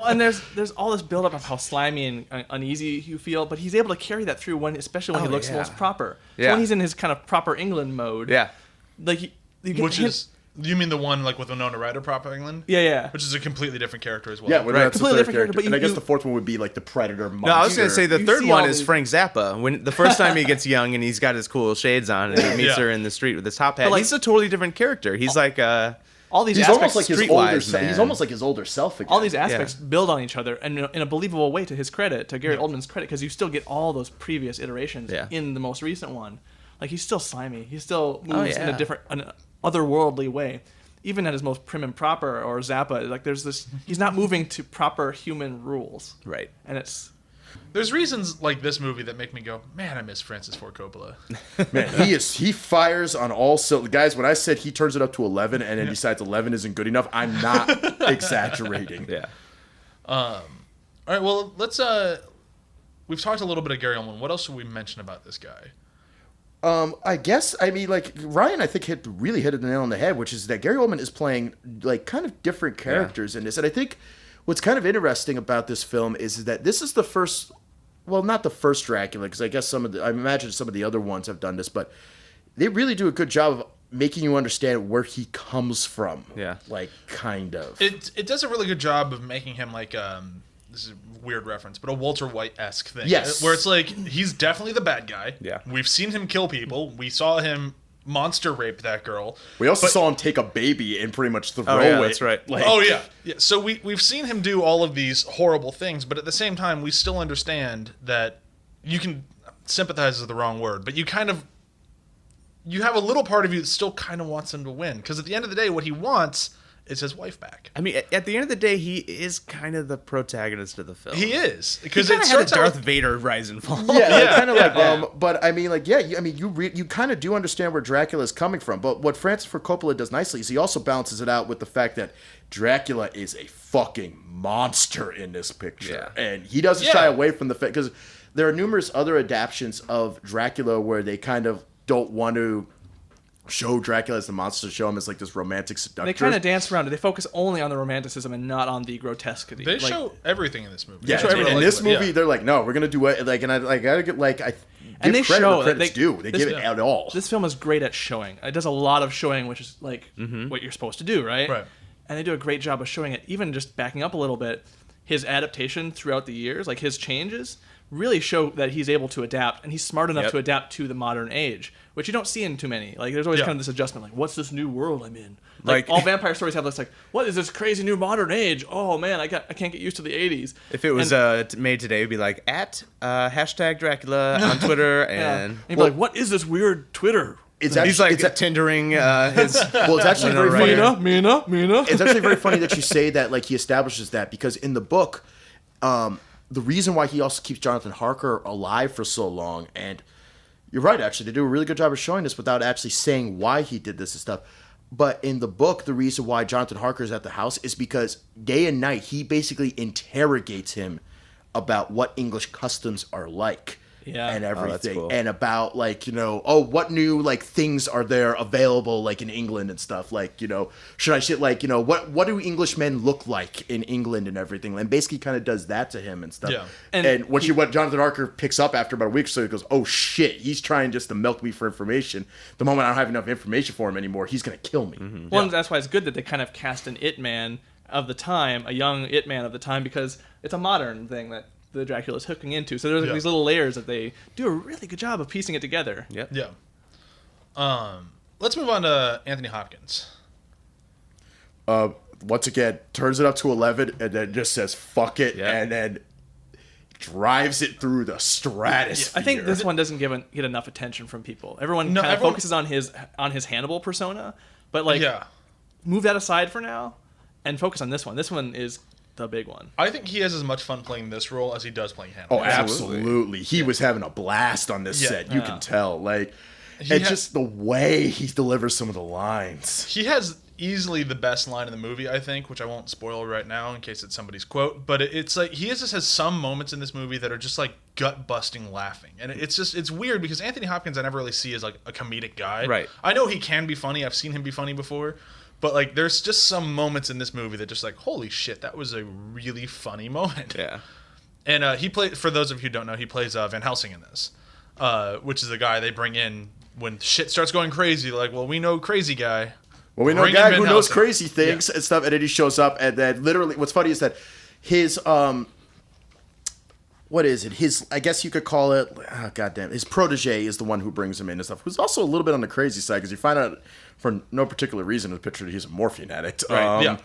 [SPEAKER 3] And there's all this buildup of how slimy and uneasy you feel, but he's able to carry that through especially when he looks most proper. So when he's in his kind of proper England mode.
[SPEAKER 4] Yeah.
[SPEAKER 3] Like you get
[SPEAKER 2] Which is You mean the one like with Winona Ryder prop England?
[SPEAKER 3] Yeah.
[SPEAKER 2] Which is a completely different character as well.
[SPEAKER 5] Yeah, well,
[SPEAKER 4] Right.
[SPEAKER 5] that's the
[SPEAKER 3] Completely
[SPEAKER 5] third
[SPEAKER 3] different
[SPEAKER 5] character.
[SPEAKER 3] character, but
[SPEAKER 5] And I guess
[SPEAKER 3] you-
[SPEAKER 5] the fourth one would be like the Predator monster.
[SPEAKER 4] No, I was gonna say the
[SPEAKER 3] You
[SPEAKER 4] third
[SPEAKER 3] see
[SPEAKER 4] one
[SPEAKER 3] all
[SPEAKER 4] is
[SPEAKER 3] these-
[SPEAKER 4] Frank Zappa. When the first time he gets young and he's got his cool shades on and he meets
[SPEAKER 2] Yeah.
[SPEAKER 4] her in the street with his top hat,
[SPEAKER 3] But, like-
[SPEAKER 4] he's a totally different character. He's like
[SPEAKER 3] all these
[SPEAKER 5] He's
[SPEAKER 3] aspects,
[SPEAKER 5] almost like his older.
[SPEAKER 4] streetwise, man.
[SPEAKER 5] He's almost like his older self again.
[SPEAKER 3] all these aspects build on each other, and in a believable way, to his credit, to Gary Oldman's credit, because you still get all those previous iterations
[SPEAKER 4] Yeah.
[SPEAKER 3] in the most recent one. Like he's still slimy. He still moves in
[SPEAKER 4] yeah.
[SPEAKER 3] a different, an otherworldly way. Even at his most prim and proper, or Zappa, like there's this. He's not moving to proper human rules,
[SPEAKER 4] right.
[SPEAKER 3] and it's.
[SPEAKER 2] There's reasons like this movie that make me go, man, I miss Francis Ford Coppola.
[SPEAKER 5] Man, he fires on all cylinders. Guys, when I said he turns it up to 11 and then decides 11 isn't good enough, I'm not exaggerating.
[SPEAKER 4] Yeah.
[SPEAKER 2] All right, well, let's we've talked a little bit of Gary Oldman. What else should we mention about this guy?
[SPEAKER 5] I guess, I mean, like, Ryan, I think, really hit the nail on the head, which is that Gary Oldman is playing, like, kind of different characters in this. And I think what's kind of interesting about this film is that this is the first, well, not the first Dracula, because I guess I imagine some of the other ones have done this, but they really do a good job of making you understand where he comes from.
[SPEAKER 4] Yeah.
[SPEAKER 5] Like, kind of.
[SPEAKER 2] It does a really good job of making him like this is a weird reference, but a Walter White-esque thing.
[SPEAKER 5] Yes.
[SPEAKER 2] Where it's like, he's definitely the bad guy.
[SPEAKER 4] Yeah.
[SPEAKER 2] We've seen him kill people. We saw him monster rape that girl.
[SPEAKER 5] We also saw him take a baby and pretty much throw
[SPEAKER 4] yeah,
[SPEAKER 5] it.
[SPEAKER 4] that's right.
[SPEAKER 5] Like,
[SPEAKER 2] Oh, yeah. So we've seen him do all of these horrible things, but at the same time, we still understand that you can sympathize is the wrong word, but you have a little part of you that still kind of wants him to win. Because at the end of the day, what he wants is his wife back.
[SPEAKER 4] I mean, at the end of the day, he is kind of the protagonist of the film.
[SPEAKER 2] He is.
[SPEAKER 4] He
[SPEAKER 2] Because
[SPEAKER 4] kind
[SPEAKER 2] it
[SPEAKER 4] of had a
[SPEAKER 2] starts out
[SPEAKER 4] Darth
[SPEAKER 2] with-
[SPEAKER 4] Vader rise and fall.
[SPEAKER 5] Yeah, kind of like, but I mean, like, yeah, you kind of do understand where Dracula is coming from. But what Francis Ford Coppola does nicely is he also balances it out with the fact that Dracula is a fucking monster in this picture,
[SPEAKER 4] Yeah.
[SPEAKER 5] and he doesn't shy away from the fact because there are numerous other adaptions of Dracula where they kind of don't want to show Dracula as the monster, show him as like this romantic seductor.
[SPEAKER 3] They kind of dance around it. They focus only on the romanticism and not on the grotesquity.
[SPEAKER 2] They
[SPEAKER 3] Like,
[SPEAKER 2] show everything in this movie.
[SPEAKER 5] Yeah,
[SPEAKER 2] They show everything
[SPEAKER 5] in this
[SPEAKER 2] like-
[SPEAKER 5] movie,
[SPEAKER 2] yeah.
[SPEAKER 5] they're like, no, we're gonna do it. Like, and I gotta get like, I
[SPEAKER 3] and they
[SPEAKER 5] give credit
[SPEAKER 3] show
[SPEAKER 5] where credit's due. They
[SPEAKER 3] this-
[SPEAKER 5] give it at all.
[SPEAKER 3] This film is great at showing. It does a lot of showing, which is like what you're supposed to do, right?
[SPEAKER 2] Right.
[SPEAKER 3] And they do a great job of showing it. Even just backing up a little bit, his adaptation throughout the years, like his changes, really show that he's able to adapt, and he's smart enough
[SPEAKER 4] Yep.
[SPEAKER 3] to adapt to the modern age, which you don't see in too many. Like there's always
[SPEAKER 2] Yeah.
[SPEAKER 3] kind of this adjustment, like what's this new world I'm in? Like
[SPEAKER 4] Like-
[SPEAKER 3] all vampire stories have this, like what is this crazy new modern age? Oh man, I can't get used to the 80s.
[SPEAKER 4] If it was made today, it'd be like at hashtag Dracula on Twitter, and
[SPEAKER 3] and you'd be like, what is this weird Twitter?
[SPEAKER 5] It's
[SPEAKER 4] he's
[SPEAKER 5] actually,
[SPEAKER 4] like tendering his.
[SPEAKER 5] well, it's actually very funny.
[SPEAKER 3] Mina.
[SPEAKER 5] It's actually very funny that you say that. Like he establishes that because in the book, the reason why he also keeps Jonathan Harker alive for so long, and you're right, actually, they do a really good job of showing this without actually saying why he did this and stuff. But in the book, the reason why Jonathan Harker is at the house is because day and night he basically interrogates him about what English customs are like.
[SPEAKER 3] Yeah.
[SPEAKER 5] And
[SPEAKER 3] Oh,
[SPEAKER 5] everything,
[SPEAKER 4] that's cool.
[SPEAKER 5] and about like what new like things are there available like in England and stuff, like should I shit like what do Englishmen look like in England and everything, and basically kind of does that to him and stuff.
[SPEAKER 2] Yeah.
[SPEAKER 5] And what Jonathan Harker picks up after about a week or so, he goes, oh shit, he's trying just to milk me for information. The moment I don't have enough information for him anymore, he's gonna kill me.
[SPEAKER 3] Well, and that's why it's good that they kind of cast an It Man of the time, a young It Man of the time, because it's a modern thing that the Dracula's hooking into. So there's like
[SPEAKER 2] Yeah.
[SPEAKER 3] these little layers that they do a really good job of piecing it together.
[SPEAKER 4] Yep.
[SPEAKER 2] Yeah. Let's move on to Anthony Hopkins.
[SPEAKER 5] Once again, turns it up to 11 and then just says fuck it,
[SPEAKER 4] Yeah.
[SPEAKER 5] and then drives it through the stratosphere.
[SPEAKER 3] I think this one doesn't get enough attention from people. Everyone
[SPEAKER 2] No,
[SPEAKER 3] kind of
[SPEAKER 2] everyone-
[SPEAKER 3] focuses on his Hannibal persona, but like
[SPEAKER 2] Yeah.
[SPEAKER 3] move that aside for now and focus on this one. This one is the big one.
[SPEAKER 2] I think he has as much fun playing this role as he does playing Hannibal.
[SPEAKER 5] Oh, absolutely. He was having a blast on this
[SPEAKER 2] Yeah.
[SPEAKER 5] set. You can tell. Like,
[SPEAKER 2] He
[SPEAKER 5] and
[SPEAKER 2] ha-
[SPEAKER 5] just the way he delivers some of the lines.
[SPEAKER 2] He has easily the best line in the movie, I think, which I won't spoil right now in case it's somebody's quote. But it's like he just has some moments in this movie that are just like gut busting laughing, and it's weird because Anthony Hopkins I never really see as like a comedic guy.
[SPEAKER 4] Right.
[SPEAKER 2] I know he can be funny. I've seen him be funny before. But like, there's just some moments in this movie that just like, holy shit, that was a really funny moment.
[SPEAKER 4] Yeah.
[SPEAKER 2] And he played, for those of you who don't know, he plays Van Helsing in this, which is the guy they bring in when shit starts going crazy. They're like, well, we know crazy guy.
[SPEAKER 5] Well, we know a
[SPEAKER 2] Bring in
[SPEAKER 5] guy
[SPEAKER 2] Van
[SPEAKER 5] who knows
[SPEAKER 2] Helsing.
[SPEAKER 5] crazy things and stuff, and then he shows up, and then literally, what's funny is that his what is it? His, I guess you could call it, goddamn, his protege is the one who brings him in and stuff, who's also a little bit on the crazy side, because you find out for no particular reason in the picture that he's a morphine addict.
[SPEAKER 2] Right, yeah.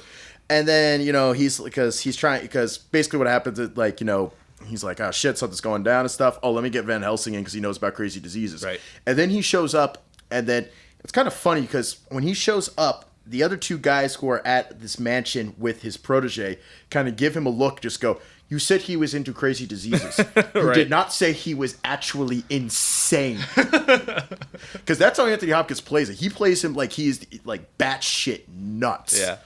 [SPEAKER 5] And then, because basically what happens is, like, he's like, oh shit, something's going down and stuff. Oh, let me get Van Helsing in because he knows about crazy diseases.
[SPEAKER 4] Right.
[SPEAKER 5] And then he shows up, and then it's kind of funny because when he shows up, the other two guys who are at this mansion with his protege kind of give him a look, just go, you said he was into crazy diseases. You
[SPEAKER 4] Right.
[SPEAKER 5] did not say he was actually insane. Because that's how Anthony Hopkins plays it. He plays him like he's like batshit nuts.
[SPEAKER 4] Yeah.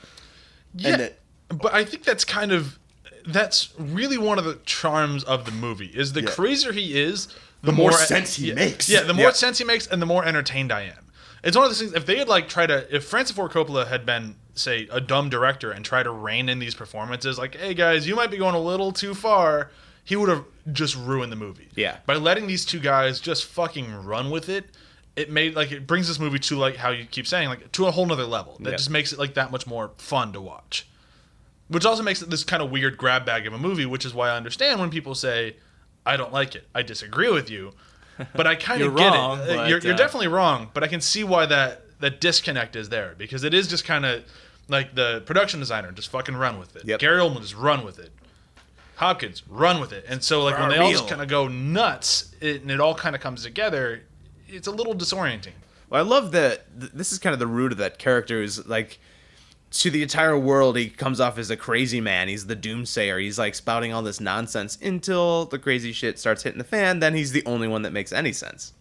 [SPEAKER 2] Yeah,
[SPEAKER 5] And
[SPEAKER 2] but I think that's really one of the charms of the movie, is the crazier he is,
[SPEAKER 5] The more sense he makes.
[SPEAKER 2] Yeah, the more sense he makes and the more entertained I am. It's one of those things, if they had if Francis Ford Coppola had been, say, a dumb director and tried to rein in these performances, like, hey guys, you might be going a little too far, he would have just ruined the movie.
[SPEAKER 4] Yeah.
[SPEAKER 2] By letting these two guys just fucking run with it, it brings this movie to, like how you keep saying, like, to a whole nother level. That just makes it like that much more fun to watch. Which also makes it this kind of weird grab bag of a movie, which is why I understand when people say, I don't like it. I disagree with you. But I kind of get
[SPEAKER 3] wrong,
[SPEAKER 2] it.
[SPEAKER 3] but,
[SPEAKER 2] You're definitely wrong, but I can see why that disconnect is there, because it is just kind of like the production designer just fucking run with it.
[SPEAKER 4] Yep.
[SPEAKER 2] Gary Oldman just run with it. Hopkins run with it, and so like when they all just kind of go nuts, and it all kind of comes together, it's a little disorienting.
[SPEAKER 4] Well, I love that this is kind of the root of that character, is like, to the entire world, he comes off as a crazy man. He's the doomsayer. He's like spouting all this nonsense until the crazy shit starts hitting the fan. Then he's the only one that makes any sense.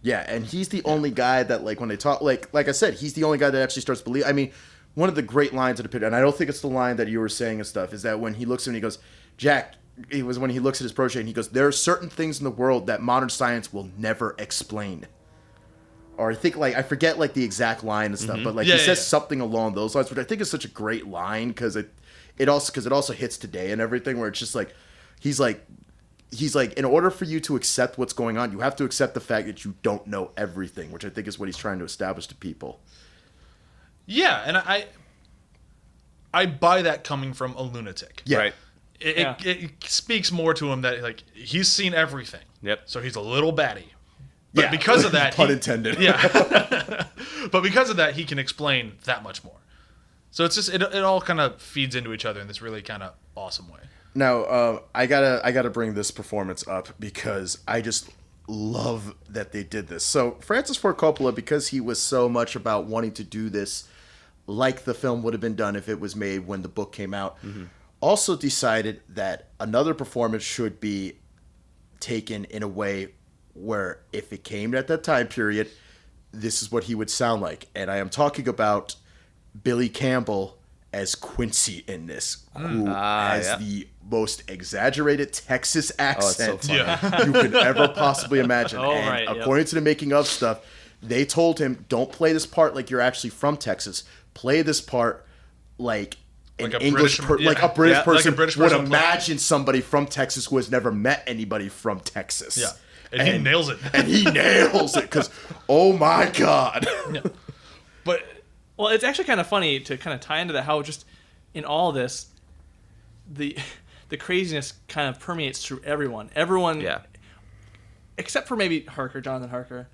[SPEAKER 5] Yeah, and he's the only guy that, like, when they talk, like I said, he's the only guy that actually starts believing. I mean, one of the great lines of the picture, and I don't think it's the line that you were saying and stuff, is that when he looks at him and he goes, Jack, it was when he looks at his protege and he goes, there are certain things in the world that modern science will never explain. Or I think, like, I forget, like, the exact line and stuff, but, like, he says something along those lines, which I think is such a great line, because it also hits today and everything, where it's just, like, he's like, in order for you to accept what's going on, you have to accept the fact that you don't know everything, which I think is what he's trying to establish to people.
[SPEAKER 2] Yeah, and I buy that coming from a lunatic.
[SPEAKER 5] Yeah.
[SPEAKER 4] Right.
[SPEAKER 2] It speaks more to him that, like, he's seen everything.
[SPEAKER 4] Yep.
[SPEAKER 2] So he's a little batty. But
[SPEAKER 5] Yeah,
[SPEAKER 2] because of that,
[SPEAKER 5] pun intended.
[SPEAKER 2] Yeah. But because of that, he can explain that much more. So it's just it all kind of feeds into each other in this really kind of awesome way.
[SPEAKER 5] Now, I gotta bring this performance up because I just love that they did this. So Francis Ford Coppola, because he was so much about wanting to do this like the film would have been done if it was made when the book came out, also decided that another performance should be taken in a way where if it came at that time period, this is what he would sound like. And I am talking about Billy Campbell as Quincy in this, who has the most exaggerated Texas accent you could ever possibly imagine. According to the making of stuff, they told him, don't play this part like you're actually from Texas. Play this part like an English like a British person would imagine somebody from Texas who has never met anybody from Texas.
[SPEAKER 2] Yeah. And he nails it.
[SPEAKER 5] And he nails it because, oh my God.
[SPEAKER 2] Yeah. But
[SPEAKER 3] well, it's actually kind of funny to kind of tie into that, how just in all this, the craziness kind of permeates through everyone. Everyone, except for maybe Jonathan Harker,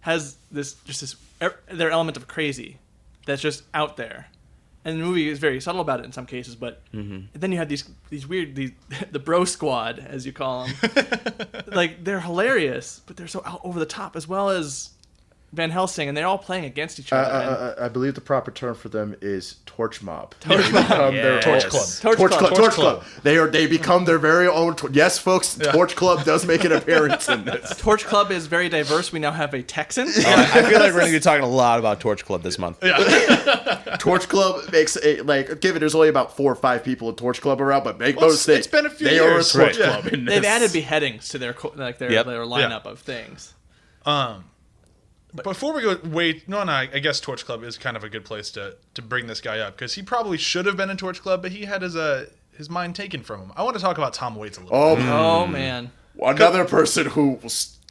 [SPEAKER 3] has their element of crazy that's just out there. And the movie is very subtle about it in some cases, but then you have these weird the bro squad, as you call them. Like, they're hilarious, but they're so out over the top, as well as Van Helsing, and they're all playing against each other.
[SPEAKER 5] I believe the proper term for them is torch mob.
[SPEAKER 3] Torch mob.
[SPEAKER 2] Torch Club.
[SPEAKER 3] Torch Club.
[SPEAKER 5] They become their very own. Yes, folks, Torch Club does make an appearance in this.
[SPEAKER 3] Torch Club is very diverse. We now have a Texan.
[SPEAKER 4] I feel like we're going to be talking a lot about Torch Club this month.
[SPEAKER 5] Torch Club makes given there's only about 4 or 5 people in Torch Club around, but make no mistake,
[SPEAKER 2] it's been a few
[SPEAKER 5] they
[SPEAKER 2] years.
[SPEAKER 5] are a Torch Club in this.
[SPEAKER 3] They've added beheadings to their lineup of things.
[SPEAKER 2] Before we go, I guess Torch Club is kind of a good place to bring this guy up, because he probably should have been in Torch Club, but he had his mind taken from him. I want to talk about Tom Waits a little bit.
[SPEAKER 3] Oh man,
[SPEAKER 5] Another person who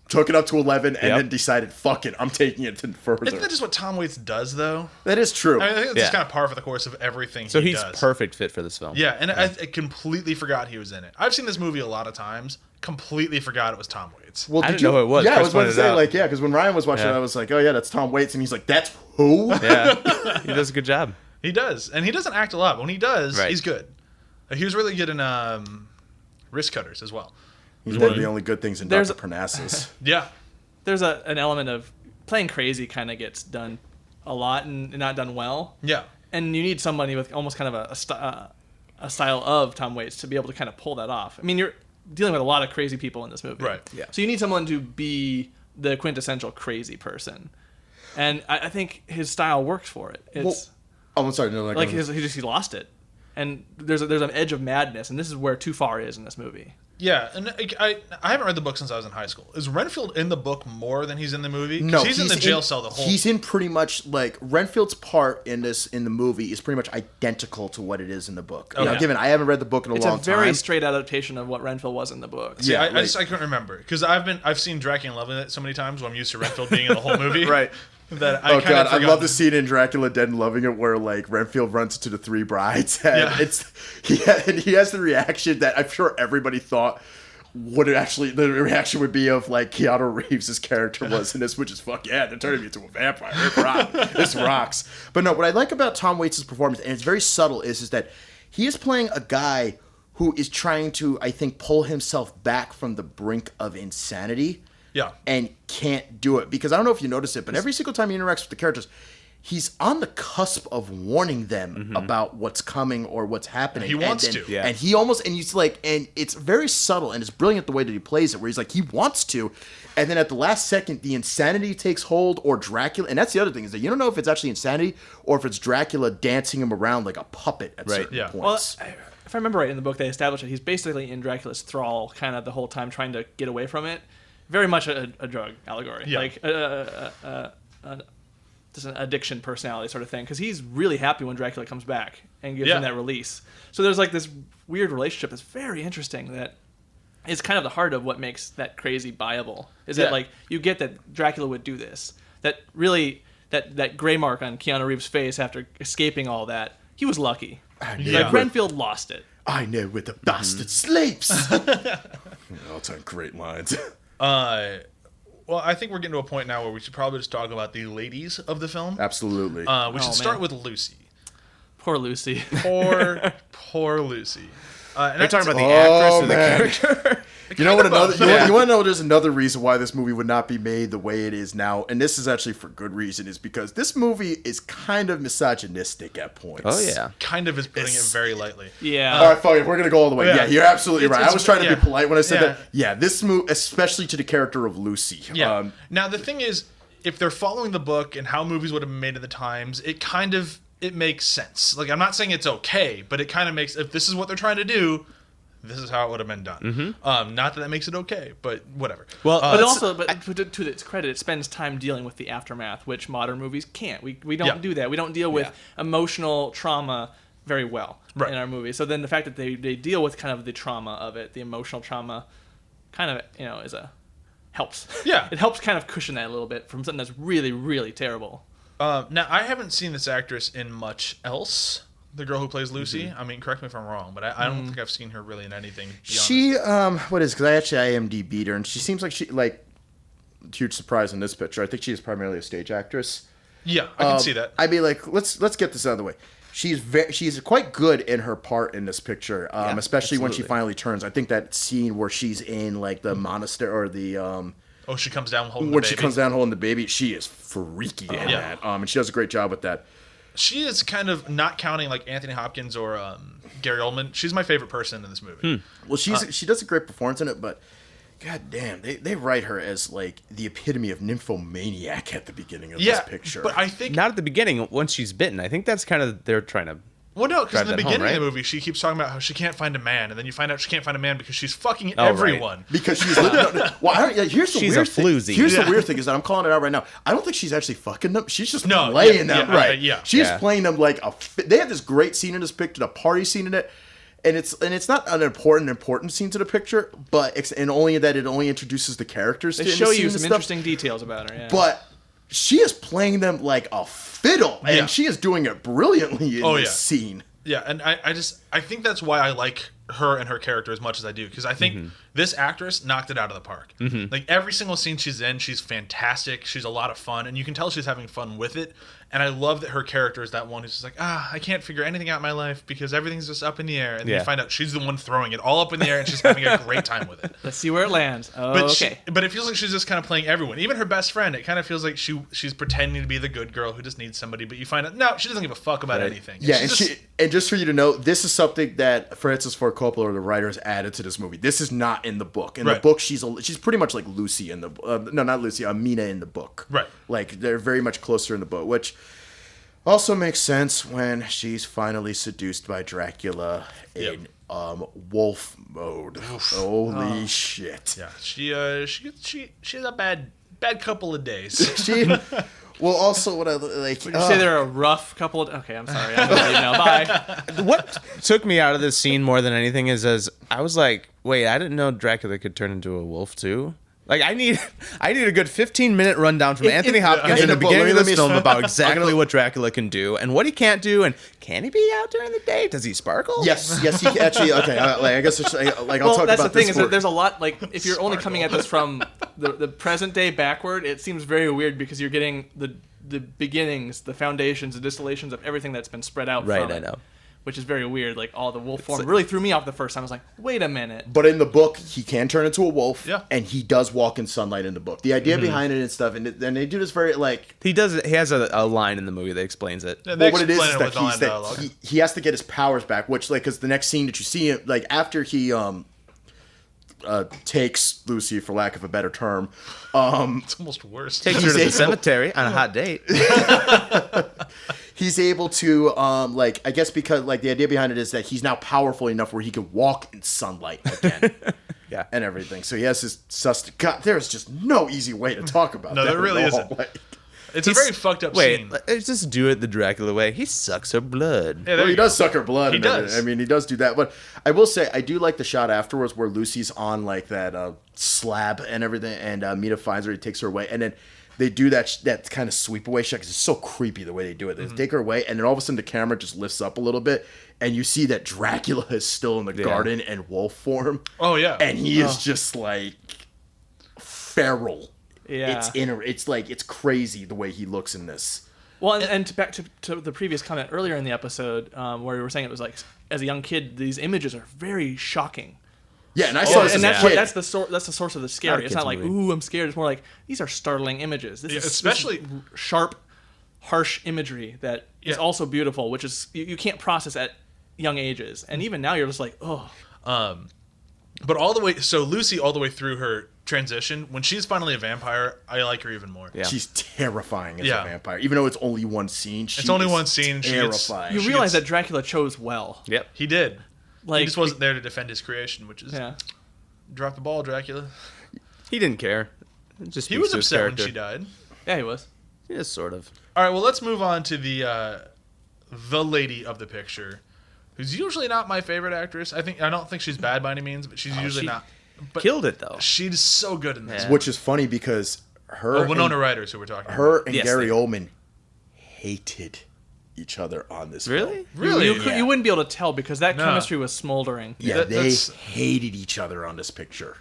[SPEAKER 5] took it up to 11, and then decided, fuck it, I'm taking it further.
[SPEAKER 2] Isn't that just what Tom Waits does, though?
[SPEAKER 5] That is true.
[SPEAKER 2] I think it's just kind of par for the course of everything
[SPEAKER 4] So
[SPEAKER 2] he
[SPEAKER 4] he's
[SPEAKER 2] does.
[SPEAKER 4] perfect fit for this film.
[SPEAKER 2] Yeah, and I completely forgot he was in it. I've seen this movie a lot of times. Completely forgot it was Tom Waits.
[SPEAKER 5] Well,
[SPEAKER 4] I didn't know who it was.
[SPEAKER 5] Yeah,
[SPEAKER 4] Chris
[SPEAKER 5] I was about to
[SPEAKER 4] pointed
[SPEAKER 5] say,
[SPEAKER 4] it out.
[SPEAKER 5] like, yeah, because when Ryan was watching it, I was like, oh, yeah, that's Tom Waits. And he's like, that's who?
[SPEAKER 4] Yeah, he does a good job.
[SPEAKER 2] He does, and he doesn't act a lot. When he does,
[SPEAKER 4] Right.
[SPEAKER 2] he's good. He was really good in Wrist Cutters as well.
[SPEAKER 5] He's one of the only good things in
[SPEAKER 3] There's-
[SPEAKER 5] Dr. Parnassus.
[SPEAKER 2] Yeah.
[SPEAKER 3] There's an element of playing crazy kind of gets done a lot and not done well.
[SPEAKER 2] Yeah.
[SPEAKER 3] And you need somebody with almost kind of a style of Tom Waits to be able to kind of pull that off. I mean, you're dealing with a lot of crazy people in this movie.
[SPEAKER 2] Right.
[SPEAKER 4] Yeah.
[SPEAKER 3] So you need someone to be the quintessential crazy person. And I think his style works for it. It's
[SPEAKER 5] Oh, I'm sorry. No,
[SPEAKER 3] like he lost it. And there's an edge of madness, and this is where Too Far is in this movie.
[SPEAKER 2] Yeah, and I haven't read the book since I was in high school. Is Renfield in the book more than he's in the movie? 'Cause
[SPEAKER 5] No,
[SPEAKER 2] he's in the jail cell the whole.
[SPEAKER 5] He's in pretty much like Renfield's part in the movie is pretty much identical to what it is in the book.
[SPEAKER 2] Okay.
[SPEAKER 5] Now, given I haven't read the book in a
[SPEAKER 3] It's
[SPEAKER 5] long
[SPEAKER 3] a very
[SPEAKER 5] time.
[SPEAKER 3] straight adaptation of what Renfield was in the book.
[SPEAKER 2] See,
[SPEAKER 5] Yeah,
[SPEAKER 2] I
[SPEAKER 5] like-
[SPEAKER 2] couldn't remember because I've seen Dracula and Loving It so many times. So I'm used to Renfield being in the whole movie.
[SPEAKER 5] Right.
[SPEAKER 2] That
[SPEAKER 5] Oh
[SPEAKER 2] kind
[SPEAKER 5] god,
[SPEAKER 2] of
[SPEAKER 5] I love the scene in Dracula Dead and Loving It where like Renfield runs into the three brides and
[SPEAKER 2] Yeah.
[SPEAKER 5] he has the reaction that I'm sure everybody thought what it actually the reaction would be of like Keanu Reeves' character was in this, which is fuck yeah, they're turning me into a vampire. This rocks. But no, what I like about Tom Waits' performance, and it's very subtle, is that he is playing a guy who is trying to, I think, pull himself back from the brink of insanity.
[SPEAKER 2] Yeah.
[SPEAKER 5] And can't do it. Because I don't know if you notice it, but every single time he interacts with the characters, he's on the cusp of warning them about what's coming or what's happening.
[SPEAKER 2] He wants to.
[SPEAKER 4] Yeah.
[SPEAKER 5] And he almost, and he's like, and it's very subtle and it's brilliant the way that he plays it, where he's like, he wants to. And then at the last second, the insanity takes hold, or Dracula. And that's the other thing, is that you don't know if it's actually insanity or if it's Dracula dancing him around like a puppet at certain
[SPEAKER 2] Yeah.
[SPEAKER 3] Well,
[SPEAKER 5] points.
[SPEAKER 3] if I remember right in the book, they established that he's basically in Dracula's thrall kind of the whole time trying to get away from it. Very much a drug allegory.
[SPEAKER 2] Yeah.
[SPEAKER 3] Like just an addiction personality sort of thing. Because he's really happy when Dracula comes back and gives him that release. So there's like this weird relationship that's very interesting that is kind of the heart of what makes that crazy viable. Is that like you get that Dracula would do this. That really, that gray mark on Keanu Reeves' face after escaping all that, he was lucky.
[SPEAKER 2] Yeah.
[SPEAKER 3] Like Renfield lost it.
[SPEAKER 5] I know where the bastard sleeps. All-time great lines.
[SPEAKER 2] Well, I think we're getting to a point now where we should probably just talk about the ladies of the film.
[SPEAKER 5] Absolutely.
[SPEAKER 2] We should start
[SPEAKER 3] man.
[SPEAKER 2] with Lucy.
[SPEAKER 3] Poor Lucy.
[SPEAKER 2] Poor Lucy. And
[SPEAKER 4] You're talking about the
[SPEAKER 5] Oh,
[SPEAKER 4] actress or the
[SPEAKER 5] man.
[SPEAKER 4] character?
[SPEAKER 5] You know what?
[SPEAKER 2] Kind of
[SPEAKER 5] Another
[SPEAKER 2] both.
[SPEAKER 5] you want to know? There's another reason why this movie would not be made the way it is now, and this is actually for good reason. Is because this movie is kind of misogynistic at points.
[SPEAKER 4] Oh yeah.
[SPEAKER 2] kind of is putting it very lightly.
[SPEAKER 3] Yeah.
[SPEAKER 5] All right, fuck it. We're gonna go all the way.
[SPEAKER 2] Yeah.
[SPEAKER 5] Yeah, you're absolutely right. I was trying to
[SPEAKER 2] yeah.
[SPEAKER 5] be polite when I said
[SPEAKER 2] Yeah.
[SPEAKER 5] that. Yeah, this movie, especially to the character of Lucy.
[SPEAKER 2] Yeah. Now the thing is, if they're following the book and how movies would have been made at the times, it makes sense. Like I'm not saying it's okay, but it kind of makes, if this is what they're trying to do, this is how it would have been done. Not that makes it okay, but whatever.
[SPEAKER 4] Well,
[SPEAKER 3] But also, to its credit, it spends time dealing with the aftermath, which modern movies can't. We don't
[SPEAKER 2] Yeah.
[SPEAKER 3] do that. We don't deal with emotional trauma very well
[SPEAKER 2] Right.
[SPEAKER 3] in our movies. So then the fact that they deal with kind of the trauma of it, the emotional trauma, kind of helps.
[SPEAKER 2] Yeah.
[SPEAKER 3] It helps kind of cushion that a little bit from something that's really, really terrible.
[SPEAKER 2] Now I haven't seen this actress in much else. The girl who plays Lucy. I mean, correct me if I'm wrong, but I don't think I've seen her really in anything.
[SPEAKER 5] She what is? Because I actually IMDb'd her, and she seems like huge surprise in this picture. I think she is primarily a stage actress.
[SPEAKER 2] Yeah, I can see that.
[SPEAKER 5] I mean, like, let's get this out of the way. She's quite good in her part in this picture, especially when she finally turns. I think that scene where she's in like the monastery or the
[SPEAKER 2] Oh, she comes down holding
[SPEAKER 5] when
[SPEAKER 2] the
[SPEAKER 5] she
[SPEAKER 2] baby.
[SPEAKER 5] comes down holding the baby, she is freaky in
[SPEAKER 2] Yeah.
[SPEAKER 5] that. And she does a great job with that.
[SPEAKER 2] She is kind of, not counting like Anthony Hopkins or Gary Oldman, she's my favorite person in this movie.
[SPEAKER 5] Well, she does a great performance in it, but god damn, they write her as like the epitome of nymphomaniac at the beginning of this picture.
[SPEAKER 2] But I think
[SPEAKER 4] Not at the beginning, once she's bitten. I think that's kind of they're trying to.
[SPEAKER 2] well, no, because in the
[SPEAKER 4] drive that home,
[SPEAKER 2] beginning of the
[SPEAKER 4] right?
[SPEAKER 2] movie, she keeps talking about how she can't find a man, and then you find out she can't find a man because she's fucking
[SPEAKER 4] right.
[SPEAKER 2] everyone.
[SPEAKER 5] because she's well, here's the
[SPEAKER 4] She's
[SPEAKER 5] weird
[SPEAKER 4] a
[SPEAKER 5] thing.
[SPEAKER 4] floozy.
[SPEAKER 5] Here's
[SPEAKER 2] Yeah.
[SPEAKER 5] the weird thing is that I'm calling it out right now. I don't think she's actually fucking them. She's just
[SPEAKER 2] No,
[SPEAKER 5] playing
[SPEAKER 2] yeah,
[SPEAKER 5] them
[SPEAKER 2] yeah,
[SPEAKER 5] right.
[SPEAKER 2] yeah.
[SPEAKER 5] She's
[SPEAKER 4] Yeah.
[SPEAKER 5] playing them like they have this great scene in this picture, a party scene in it.
[SPEAKER 6] and it's not an important scene to the picture, but and only that it only introduces the characters.
[SPEAKER 3] They
[SPEAKER 6] to
[SPEAKER 3] show
[SPEAKER 6] the scene
[SPEAKER 3] you
[SPEAKER 6] and
[SPEAKER 3] some
[SPEAKER 6] stuff.
[SPEAKER 3] interesting details about her. Yeah.
[SPEAKER 6] But she is playing them like a fiddle, and
[SPEAKER 2] Yeah.
[SPEAKER 6] she is doing it brilliantly in
[SPEAKER 2] Oh,
[SPEAKER 6] this
[SPEAKER 2] yeah.
[SPEAKER 6] scene.
[SPEAKER 2] Yeah, and I think that's why I like her and her character as much as I do, because I think this actress knocked it out of the park. Like every single scene she's in, she's fantastic. She's a lot of fun, and you can tell she's having fun with it. And I love that her character is that one who's just like, I can't figure anything out in my life because everything's just up in the air. And then you find out she's the one throwing it all up in the air, and she's having a great time with it.
[SPEAKER 3] Let's see where it lands. Oh,
[SPEAKER 2] But
[SPEAKER 3] okay.
[SPEAKER 2] but it feels like she's just kind of playing everyone, even her best friend. It kind of feels like she's pretending to be the good girl who just needs somebody. But you find out no, she doesn't give a fuck about anything.
[SPEAKER 6] Yeah,
[SPEAKER 2] She's
[SPEAKER 6] and just for you to know, this is something that Francis Ford Coppola or the writers added to this movie. This is not in the book. In the
[SPEAKER 2] Right.
[SPEAKER 6] book, she's pretty much like Lucy in the no, not Lucy, Mina in the book.
[SPEAKER 2] Right.
[SPEAKER 6] Like they're very much closer in the book, which also makes sense when she's finally seduced by Dracula in wolf mode. Holy shit!
[SPEAKER 2] yeah, she has a bad couple of days.
[SPEAKER 6] She. Well, also what I like.
[SPEAKER 3] Would you say they're a rough couple of... Okay, I'm sorry. I'm gonna leave now. Bye.
[SPEAKER 4] What took me out of this scene more than anything is as I was like, wait, I didn't know Dracula could turn into a wolf too. Like I need a good 15-minute rundown from Anthony Hopkins in the beginning of this film about exactly what Dracula can do and what he can't do, and can he be out during the day? Does he sparkle?
[SPEAKER 6] Yes, he actually. Okay, I guess it's, like I'll
[SPEAKER 3] Well,
[SPEAKER 6] talk
[SPEAKER 3] that's
[SPEAKER 6] about
[SPEAKER 3] the thing
[SPEAKER 6] this
[SPEAKER 3] is that
[SPEAKER 6] for-
[SPEAKER 3] there's a lot, like, if you're only coming at this from the present day backward, it seems very weird because you're getting the beginnings, the foundations, the distillations of everything that's been spread out
[SPEAKER 4] Right,
[SPEAKER 3] from
[SPEAKER 4] I
[SPEAKER 3] it.
[SPEAKER 4] know.
[SPEAKER 3] Which is very weird. Like, the wolf form really threw me off the first time. I was like, wait a minute.
[SPEAKER 6] But in the book, he can turn into a wolf,
[SPEAKER 2] Yeah.
[SPEAKER 6] and he does walk in sunlight in the book. The idea behind it and stuff, and they do this very like.
[SPEAKER 4] He does. He has a line in the movie that explains it.
[SPEAKER 2] Yeah, they
[SPEAKER 6] Well, what it is
[SPEAKER 2] explain
[SPEAKER 6] that
[SPEAKER 2] with line
[SPEAKER 6] he's that
[SPEAKER 2] dialogue.
[SPEAKER 6] he has to get his powers back, which like because the next scene that you see, like after he takes Lucy, for lack of a better term,
[SPEAKER 2] It's almost worse.
[SPEAKER 4] Takes her to the
[SPEAKER 6] able-
[SPEAKER 4] cemetery on a hot date.
[SPEAKER 6] he's able to like I guess because like the idea behind it is that he's now powerful enough where he can walk in sunlight again.
[SPEAKER 4] Yeah.
[SPEAKER 6] And everything. So he has his God, there's just no easy way to talk about
[SPEAKER 2] No,
[SPEAKER 6] that.
[SPEAKER 2] there really
[SPEAKER 6] at all.
[SPEAKER 2] isn't.
[SPEAKER 6] Like,
[SPEAKER 2] It's a very fucked up
[SPEAKER 4] Wait,
[SPEAKER 2] scene.
[SPEAKER 4] let's just do it the Dracula way. He sucks her blood.
[SPEAKER 2] Yeah, there
[SPEAKER 6] well, he
[SPEAKER 2] you go.
[SPEAKER 6] does suck her blood.
[SPEAKER 2] He
[SPEAKER 6] and
[SPEAKER 2] does.
[SPEAKER 6] everything. I mean, he does do that. But I will say, I do like the shot afterwards where Lucy's on like that slab and everything, and Mina finds her. He takes her away, and then they do that kind of sweep away shot because it's so creepy the way they do it. They take her away, and then all of a sudden the camera just lifts up a little bit, and you see that Dracula is still in the garden in wolf form.
[SPEAKER 2] Oh yeah.
[SPEAKER 6] And he is just like feral.
[SPEAKER 3] Yeah.
[SPEAKER 6] It's like it's crazy the way he looks in this.
[SPEAKER 3] Well, and back to the previous comment earlier in the episode, where we were saying it was like, as a young kid, these images are very shocking.
[SPEAKER 6] Yeah, and I saw this
[SPEAKER 3] And
[SPEAKER 6] as a
[SPEAKER 3] that's
[SPEAKER 6] kid.
[SPEAKER 3] that's the source of the scary.
[SPEAKER 4] Not a
[SPEAKER 3] It's not
[SPEAKER 4] kid's
[SPEAKER 3] like,
[SPEAKER 4] movie.
[SPEAKER 3] ooh, I'm scared. It's more like, these are startling images. This is
[SPEAKER 2] especially-
[SPEAKER 3] sharp, harsh imagery that is
[SPEAKER 2] Yeah.
[SPEAKER 3] also beautiful, which is you can't process at young ages. And even now, you're just like, oh.
[SPEAKER 2] But all the way, so Lucy, all the way through her transition, when she's finally a vampire, I like her even more.
[SPEAKER 4] Yeah.
[SPEAKER 6] She's terrifying as
[SPEAKER 2] Yeah.
[SPEAKER 6] a vampire. Even though it's only one scene,
[SPEAKER 2] It's only one scene. She gets-
[SPEAKER 6] Terrifying.
[SPEAKER 3] You
[SPEAKER 2] She
[SPEAKER 3] realize
[SPEAKER 2] gets-
[SPEAKER 3] that Dracula chose well.
[SPEAKER 4] Yep.
[SPEAKER 2] He did.
[SPEAKER 3] Like,
[SPEAKER 2] He just wasn't there to defend his creation, which is
[SPEAKER 3] Yeah.
[SPEAKER 2] drop the ball, Dracula.
[SPEAKER 4] He didn't care. It just
[SPEAKER 2] He
[SPEAKER 4] speaks
[SPEAKER 2] was
[SPEAKER 4] to his
[SPEAKER 2] upset when
[SPEAKER 4] character.
[SPEAKER 2] she died.
[SPEAKER 3] Yeah, he was.
[SPEAKER 4] Yeah, sort of.
[SPEAKER 2] All right, well, let's move on to the lady of the picture, who's usually not my favorite actress. I don't think she's bad by any means, but she's usually
[SPEAKER 4] she
[SPEAKER 2] not. But
[SPEAKER 4] Killed it though.
[SPEAKER 2] she's so good in this.
[SPEAKER 4] Yeah.
[SPEAKER 6] Which is funny because her
[SPEAKER 2] Oh, Winona
[SPEAKER 6] and,
[SPEAKER 2] Ryder is who we're talking
[SPEAKER 6] her
[SPEAKER 2] about.
[SPEAKER 6] and
[SPEAKER 4] Yes,
[SPEAKER 6] Gary
[SPEAKER 4] they-
[SPEAKER 6] Oldman hated each other on this film.
[SPEAKER 4] Really?
[SPEAKER 2] Really?
[SPEAKER 3] You wouldn't be able to tell because that
[SPEAKER 2] No.
[SPEAKER 3] chemistry was smoldering.
[SPEAKER 6] Yeah,
[SPEAKER 2] That-
[SPEAKER 6] they
[SPEAKER 2] that's-
[SPEAKER 6] hated each other on this picture.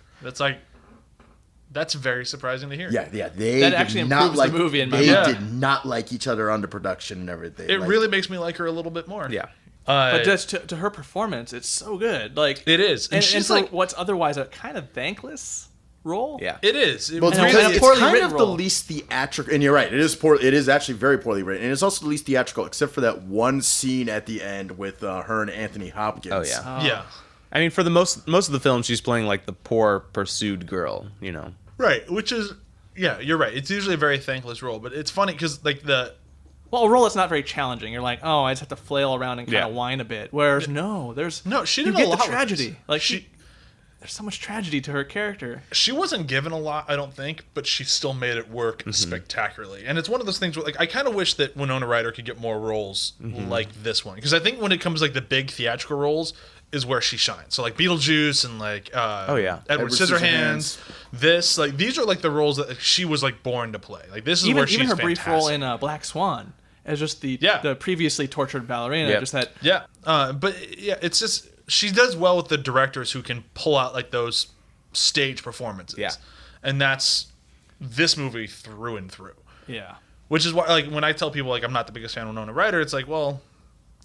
[SPEAKER 2] That's very surprising to hear.
[SPEAKER 6] Yeah, they
[SPEAKER 3] That
[SPEAKER 6] did
[SPEAKER 3] actually
[SPEAKER 6] not
[SPEAKER 3] improves the
[SPEAKER 6] like,
[SPEAKER 3] movie in my
[SPEAKER 6] They
[SPEAKER 2] mind.
[SPEAKER 6] did not like each other under production and everything.
[SPEAKER 2] It
[SPEAKER 6] Like,
[SPEAKER 2] really makes me like her a little bit more.
[SPEAKER 4] Yeah.
[SPEAKER 3] But just to her performance, it's so good. Like
[SPEAKER 2] It is. And
[SPEAKER 3] and
[SPEAKER 2] she's
[SPEAKER 3] for
[SPEAKER 2] like-
[SPEAKER 3] what's otherwise a kind of thankless role.
[SPEAKER 4] Yeah.
[SPEAKER 2] It is. It
[SPEAKER 6] Well, it's
[SPEAKER 3] And a-
[SPEAKER 6] because
[SPEAKER 3] and a
[SPEAKER 6] it's
[SPEAKER 3] poorly
[SPEAKER 6] kind
[SPEAKER 3] written
[SPEAKER 6] of the
[SPEAKER 3] role.
[SPEAKER 6] least theatrical, and you're right. It is poor. It is actually very poorly written, and it's also the least theatrical, except for that one scene at the end with her and Anthony Hopkins.
[SPEAKER 4] Oh yeah.
[SPEAKER 2] yeah.
[SPEAKER 4] I mean, for the most of the film, she's playing like the poor pursued girl. You know.
[SPEAKER 2] Right. Which is, yeah, you're right. It's usually a very thankless role, but it's funny because like
[SPEAKER 3] Well, a role that's not very challenging. You're like, oh, I just have to flail around and kind
[SPEAKER 4] Yeah.
[SPEAKER 3] of whine a bit. Whereas there's
[SPEAKER 2] No, she
[SPEAKER 3] you
[SPEAKER 2] did a
[SPEAKER 3] get
[SPEAKER 2] lot
[SPEAKER 3] the
[SPEAKER 2] with
[SPEAKER 3] tragedy.
[SPEAKER 2] this.
[SPEAKER 3] Like
[SPEAKER 2] She-
[SPEAKER 3] there's so much tragedy to her character.
[SPEAKER 2] she wasn't given a lot, I don't think, but she still made it work spectacularly. And it's one of those things where like I kind of wish that Winona Ryder could get more roles like this one, because I think when it comes like the big theatrical roles, is where she shines. So like Beetlejuice and like Edward
[SPEAKER 6] Edward
[SPEAKER 2] Scissorhands. This like these are like the roles that she was like born to play. Like this is where she's
[SPEAKER 3] even her
[SPEAKER 2] fantastic.
[SPEAKER 3] brief role in Black Swan as just the previously tortured ballerina.
[SPEAKER 4] Yep.
[SPEAKER 3] Just that.
[SPEAKER 2] Yeah, but yeah, it's just she does well with the directors who can pull out like those stage performances.
[SPEAKER 4] Yeah.
[SPEAKER 2] And that's this movie through and through.
[SPEAKER 3] Yeah.
[SPEAKER 2] Which is why, like, when I tell people like I'm not the biggest fan of Winona Ryder, it's like, well,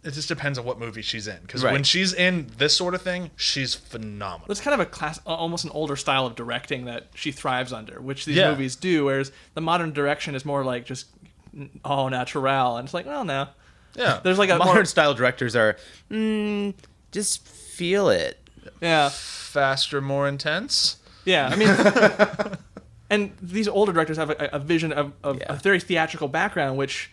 [SPEAKER 2] it just depends on what movie she's in. Because when she's in this sort of thing, she's phenomenal.
[SPEAKER 3] It's kind of a almost an older style of directing that she thrives under, which these movies do. Whereas the modern direction is more like just natural, and it's like, well, no.
[SPEAKER 2] Yeah.
[SPEAKER 3] There's like a
[SPEAKER 4] Modern
[SPEAKER 3] more,
[SPEAKER 4] style directors are just feel it.
[SPEAKER 3] yeah.
[SPEAKER 2] Faster, more intense.
[SPEAKER 3] Yeah, I mean, and these older directors have a vision of a very theatrical background, which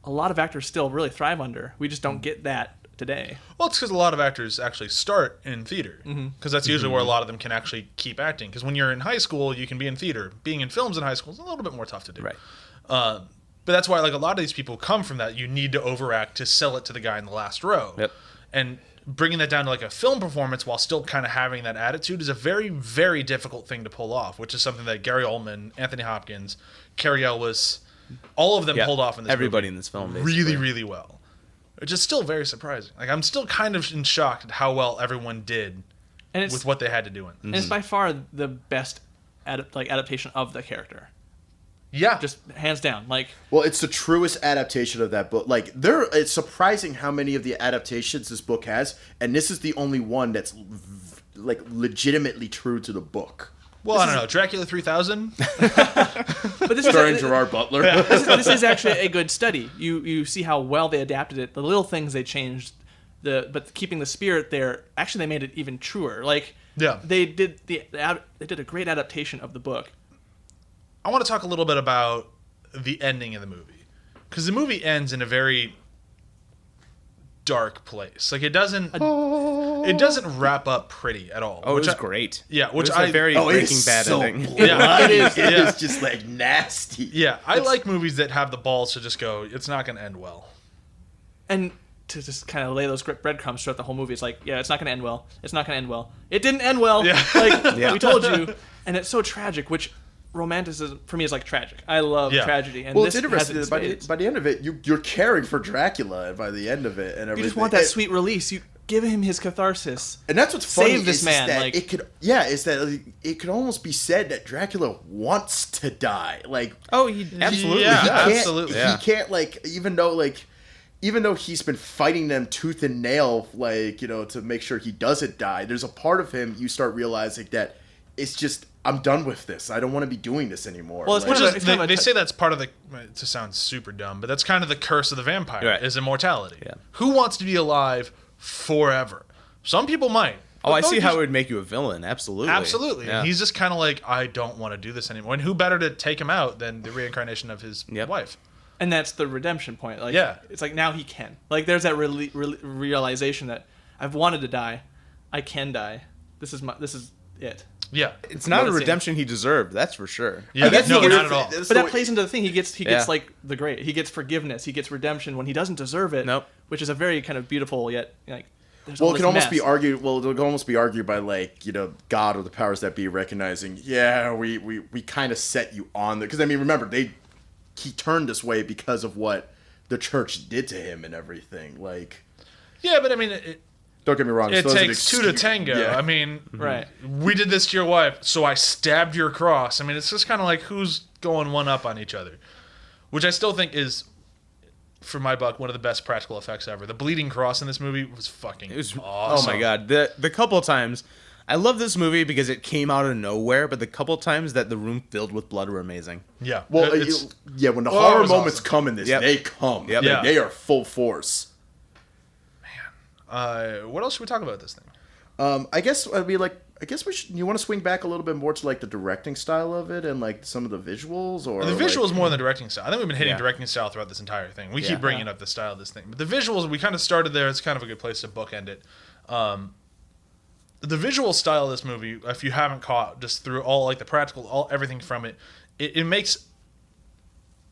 [SPEAKER 3] a lot of actors still really thrive under. We just don't get that today.
[SPEAKER 2] Well, it's because a lot of actors actually start in theater. Because that's usually where a lot of them can actually keep acting. Because when you're in high school, you can be in theater. Being in films in high school is a little bit more tough to do.
[SPEAKER 4] Right.
[SPEAKER 2] But that's why like a lot of these people come from that. You need to overact to sell it to the guy in the last row.
[SPEAKER 4] Yep.
[SPEAKER 2] And bringing that down to like a film performance while still kind of having that attitude is a very, very difficult thing to pull off, which is something that Gary Oldman, Anthony Hopkins, Cary Elwes, all of them pulled off in this
[SPEAKER 4] Everybody
[SPEAKER 2] movie
[SPEAKER 4] in this film, basically.
[SPEAKER 2] really, really well. Which is still very surprising. Like I'm still kind of in shock at how well everyone did
[SPEAKER 3] And it's
[SPEAKER 2] with what they had to do in.
[SPEAKER 3] and it's by far the best adaptation of the character.
[SPEAKER 2] Yeah.
[SPEAKER 3] Just hands down. Like,
[SPEAKER 6] Well, it's the truest adaptation of that book. Like it's surprising how many of the adaptations this book has, and this is the only one that's like legitimately true to the book.
[SPEAKER 2] Well, I don't know. Dracula 3000?
[SPEAKER 3] but this
[SPEAKER 6] Starring
[SPEAKER 3] is
[SPEAKER 6] Gerard Butler.
[SPEAKER 3] this is actually a good study. You see how well they adapted it. The little things they changed, but keeping the spirit there. Actually, they made it even truer. Like,
[SPEAKER 2] Yeah.
[SPEAKER 3] they did a great adaptation of the book.
[SPEAKER 2] I want to talk a little bit about the ending of the movie. Because the movie ends in a very dark place. Like, it doesn't wrap up pretty at all.
[SPEAKER 4] Oh, it was great.
[SPEAKER 2] Yeah, which
[SPEAKER 4] it was a very Breaking Bad
[SPEAKER 6] so
[SPEAKER 4] ending.
[SPEAKER 6] bloody.
[SPEAKER 2] It
[SPEAKER 6] It is just like nasty.
[SPEAKER 2] Yeah, I like movies that have the balls to just go, it's not going to end well.
[SPEAKER 3] And to just kind of lay those breadcrumbs throughout the whole movie. It's like, yeah, it's not going to end well. It's not going to end well. It didn't end well.
[SPEAKER 2] Yeah.
[SPEAKER 3] Like, we told you. And it's so tragic, which romanticism, for me, is like tragic. I love tragedy. And
[SPEAKER 6] Well,
[SPEAKER 3] this
[SPEAKER 6] it's interesting.
[SPEAKER 3] has it
[SPEAKER 6] By
[SPEAKER 3] in
[SPEAKER 6] the,
[SPEAKER 3] spades.
[SPEAKER 6] by the end of it, you're caring for Dracula by the end of it and everything.
[SPEAKER 3] You just want that sweet release. You give him his catharsis.
[SPEAKER 6] And that's what's funny.
[SPEAKER 3] Save this
[SPEAKER 6] is
[SPEAKER 3] man,
[SPEAKER 6] that
[SPEAKER 3] like-
[SPEAKER 6] it could almost be said that Dracula wants to die. Like,
[SPEAKER 4] Oh, he absolutely
[SPEAKER 2] Yeah.
[SPEAKER 4] does.
[SPEAKER 2] Absolutely.
[SPEAKER 6] He can't even though he's been fighting them tooth and nail, to make sure he doesn't die. There's a part of him you start realizing that it's just, I'm done with this. I don't want to be doing this anymore.
[SPEAKER 3] Well, it's
[SPEAKER 6] Like,
[SPEAKER 3] kind of a-
[SPEAKER 2] They say that's part of the, to sound super dumb, but that's kind of the curse of the vampire,
[SPEAKER 4] Right.
[SPEAKER 2] is immortality.
[SPEAKER 4] Yeah.
[SPEAKER 2] Who wants to be alive forever? Some people might.
[SPEAKER 4] Oh, I
[SPEAKER 2] But
[SPEAKER 4] see
[SPEAKER 2] most
[SPEAKER 4] how it
[SPEAKER 2] people-
[SPEAKER 4] would make you a villain. Absolutely.
[SPEAKER 2] Absolutely.
[SPEAKER 4] Yeah.
[SPEAKER 2] And he's just kind of like, I don't want to do this anymore. And who better to take him out than the reincarnation of his wife?
[SPEAKER 3] And that's the redemption point. Like,
[SPEAKER 2] Yeah.
[SPEAKER 3] it's like now he can. Like, there's that realization that I've wanted to die, I can die. This is it.
[SPEAKER 2] Yeah.
[SPEAKER 4] It's not
[SPEAKER 3] What
[SPEAKER 4] a
[SPEAKER 3] it's in.
[SPEAKER 4] redemption he deserved. That's for sure.
[SPEAKER 2] Yeah,
[SPEAKER 3] guess
[SPEAKER 2] no,
[SPEAKER 3] he gets-
[SPEAKER 2] not at all.
[SPEAKER 6] That's
[SPEAKER 3] But
[SPEAKER 6] the
[SPEAKER 3] that
[SPEAKER 6] way-
[SPEAKER 3] plays into the thing. He gets
[SPEAKER 4] Yeah.
[SPEAKER 3] like the great. He gets forgiveness. He gets redemption when he doesn't deserve it.
[SPEAKER 4] Nope.
[SPEAKER 3] Which is a very kind of beautiful yet like. There's
[SPEAKER 6] Well,
[SPEAKER 3] all
[SPEAKER 6] it
[SPEAKER 3] this
[SPEAKER 6] can almost
[SPEAKER 3] mess.
[SPEAKER 6] be argued. Well, it'll almost be argued by God or the powers that be recognizing. Yeah, we kind of set you on there because remember he turned this way because of what the church did to him and everything. Like,
[SPEAKER 2] Yeah, but I mean, it
[SPEAKER 6] don't get me wrong.
[SPEAKER 2] it
[SPEAKER 6] still is an
[SPEAKER 2] takes two to
[SPEAKER 6] excuse-
[SPEAKER 2] tango.
[SPEAKER 6] Yeah.
[SPEAKER 2] I mean,
[SPEAKER 3] Right.
[SPEAKER 2] we did this to your wife, so I stabbed your cross. I mean, it's just kind of like who's going one up on each other, which I still think is, for my buck, one of the best practical effects ever. The bleeding cross in this movie was fucking
[SPEAKER 4] It was,
[SPEAKER 2] awesome.
[SPEAKER 4] Oh my god. The couple times, I love this movie because it came out of nowhere, but the couple times that the room filled with blood were amazing.
[SPEAKER 2] Yeah.
[SPEAKER 6] Well,
[SPEAKER 2] it's,
[SPEAKER 6] when the
[SPEAKER 2] Oh, it
[SPEAKER 6] horror
[SPEAKER 2] was
[SPEAKER 6] moments
[SPEAKER 2] awesome.
[SPEAKER 6] come in this,
[SPEAKER 4] Yep.
[SPEAKER 6] they come.
[SPEAKER 4] Yep.
[SPEAKER 6] Like,
[SPEAKER 2] Yeah.
[SPEAKER 6] they are full force.
[SPEAKER 2] what else should we talk about this thing?
[SPEAKER 6] I guess we should. You want to swing back a little bit more to the directing style of it and some of the visuals, or
[SPEAKER 2] The visuals more than the directing style. I think we've been hitting
[SPEAKER 4] Yeah.
[SPEAKER 2] directing style throughout this entire thing. We
[SPEAKER 6] Yeah.
[SPEAKER 2] keep bringing up the style of this thing, but the visuals, we kind of started there. It's kind of a good place to bookend it. The visual style of this movie, if you haven't caught, just through all the practical, everything from it, it makes.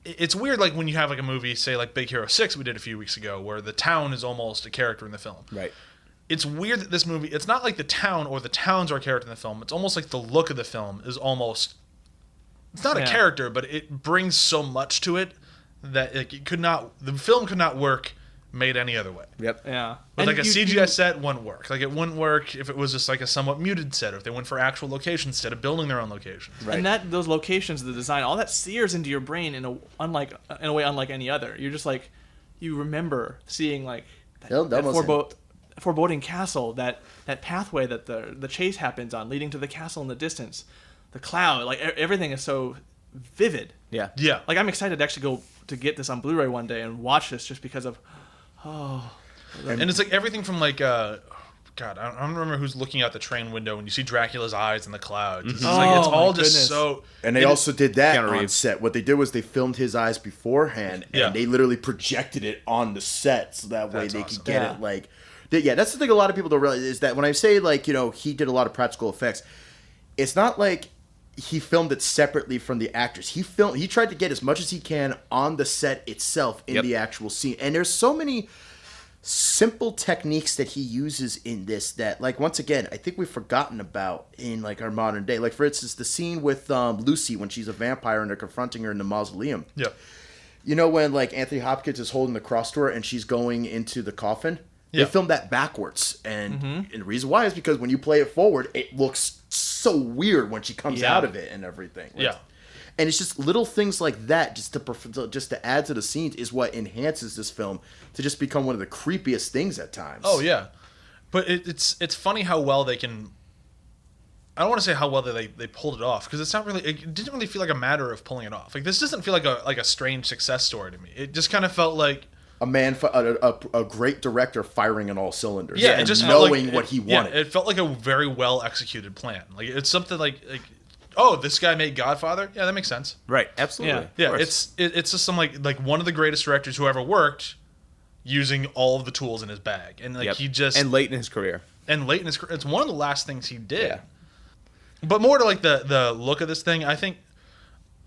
[SPEAKER 2] It's weird, when you have a movie, say Big Hero 6 we did a few weeks ago, where the town is almost a character in the film.
[SPEAKER 4] Right.
[SPEAKER 2] it's weird that this movie, it's not like the town or the towns are a character in the film. It's almost like the look of the film is almost, it's not a character, but it brings so much to it that the film could not work made any other way.
[SPEAKER 4] Yep.
[SPEAKER 3] Yeah.
[SPEAKER 2] But like a CGI set wouldn't work. Like it wouldn't work if it was just like a somewhat muted set, or if they went for actual locations instead of building their own locations.
[SPEAKER 4] Right.
[SPEAKER 3] And those locations, the design, all that sears into your brain in a way unlike any other. You're just like, you remember seeing like that foreboding castle, that pathway that the chase happens on, leading to the castle in the distance, the cloud, like everything is so vivid.
[SPEAKER 4] Yeah.
[SPEAKER 2] Yeah.
[SPEAKER 3] Like I'm excited to actually go to get this on Blu-ray one day and watch this just because of.
[SPEAKER 2] And it's like everything from like God, I don't remember who's looking out the train window when you see Dracula's eyes in the clouds. It's like it's all just so.
[SPEAKER 6] And they also did that
[SPEAKER 4] Keanu
[SPEAKER 6] on
[SPEAKER 4] Reeves.
[SPEAKER 6] set. What they did was they filmed his eyes beforehand, and they literally projected it on the set so that way they could get it like. That's the thing. A lot of people don't realize is that when I say like he did a lot of practical effects, it's not like he filmed it separately from the actors. He tried to get as much as he can on the set itself in the actual scene. And there's so many simple techniques that he uses in this that, like, once again, I think we've forgotten about in like our modern day. Like, for instance, the scene with Lucy when she's a vampire and they're confronting her in the mausoleum.
[SPEAKER 2] Yeah.
[SPEAKER 6] You know when like Anthony Hopkins is holding the cross to her and she's going into the coffin? They filmed that backwards, and the reason why is because when you play it forward, it looks so weird when she comes out of it and everything. Like, and it's just little things like that, just to add to the scenes, is what enhances this film to just become one of the creepiest things at times.
[SPEAKER 2] Oh yeah, but it's funny how well they can. I don't want to say how well they pulled it off, because it's not really. It didn't really feel like a matter of pulling it off. Like this doesn't feel like a strange success story to me. It just kind of felt like.
[SPEAKER 6] A great director firing on all cylinders.
[SPEAKER 2] Yeah,
[SPEAKER 6] and
[SPEAKER 2] it just
[SPEAKER 6] knowing what he wanted.
[SPEAKER 2] Yeah, it felt like a very well executed plan. Like it's something like oh, this guy made Godfather. Yeah, that makes sense.
[SPEAKER 4] Right. Absolutely.
[SPEAKER 2] Yeah. It's just some like one of the greatest directors who ever worked, using all of the tools in his bag, and like he just
[SPEAKER 4] and late in his career.
[SPEAKER 2] It's one of the last things he did.
[SPEAKER 4] Yeah.
[SPEAKER 2] But more to like the look of this thing, I think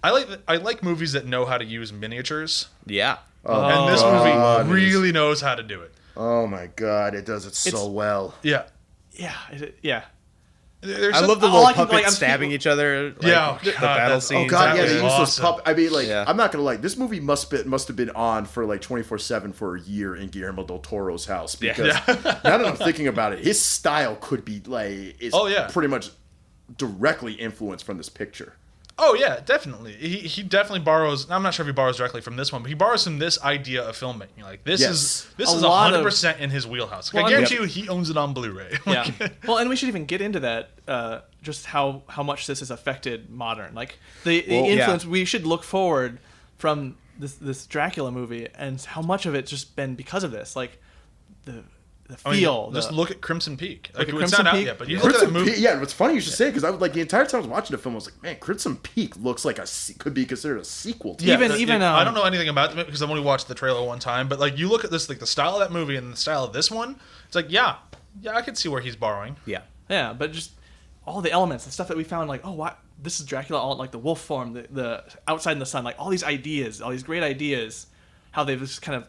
[SPEAKER 2] I like movies that know how to use miniatures.
[SPEAKER 4] Yeah.
[SPEAKER 2] And this movie really knows how to do it.
[SPEAKER 6] Oh my god, it does it so well.
[SPEAKER 2] Yeah.
[SPEAKER 3] Yeah.
[SPEAKER 4] I love the little puppets stabbing each other. Like, the battle scenes.
[SPEAKER 6] Oh god, yeah, they use those
[SPEAKER 2] awesome.
[SPEAKER 6] puppets. I mean, like, I'm not gonna lie, this movie must have been on for like 24/7 for a year in Guillermo del Toro's house, because now that I'm thinking about it, his style could be like pretty much directly influenced from this picture.
[SPEAKER 2] Oh yeah, definitely. He definitely borrows. I'm not sure if he borrows directly from this one, but he borrows from this idea of filmmaking. Like this is 100% in his wheelhouse. Like, I guarantee you, he owns it on Blu-ray.
[SPEAKER 3] Yeah. Well, and we should even get into that. Just how much this has affected modern. Like the influence. We should look forward from this Dracula movie, and how much of it's just been because of this. Like the feel.
[SPEAKER 2] Just look at Crimson Peak. Like, it's
[SPEAKER 3] Crimson
[SPEAKER 2] not
[SPEAKER 3] Peak?
[SPEAKER 2] out yet, but you look at that movie.
[SPEAKER 6] Yeah, it's funny you should say it, because I was like, the entire time I was watching the film, I was like, man, Crimson Peak looks like could be considered a sequel to
[SPEAKER 3] even
[SPEAKER 2] I don't know anything about it because I've only watched the trailer one time, but like you look at this, like the style of that movie and the style of this one, it's like yeah, I could see where he's borrowing.
[SPEAKER 3] Yeah, but just all the elements, the stuff that we found, like, oh, what, this is Dracula, all like the wolf form, the outside in the sun, like all these ideas, all these great ideas, how they've just kind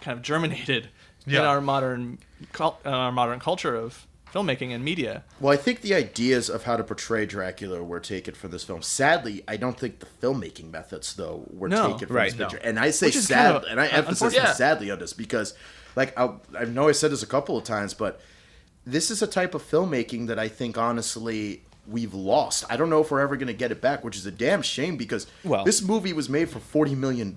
[SPEAKER 3] of germinated in our modern culture of filmmaking and media.
[SPEAKER 6] Well, I think the ideas of how to portray Dracula were taken for this film. Sadly, I don't think the filmmaking methods, though, were taken for this picture. And I say sadly, and I emphasize sadly on this, because, like, I know I said this a couple of times, but this is a type of filmmaking that I think, honestly, we've lost. I don't know if we're ever going to get it back, which is a damn shame, because this movie was made for $40 million,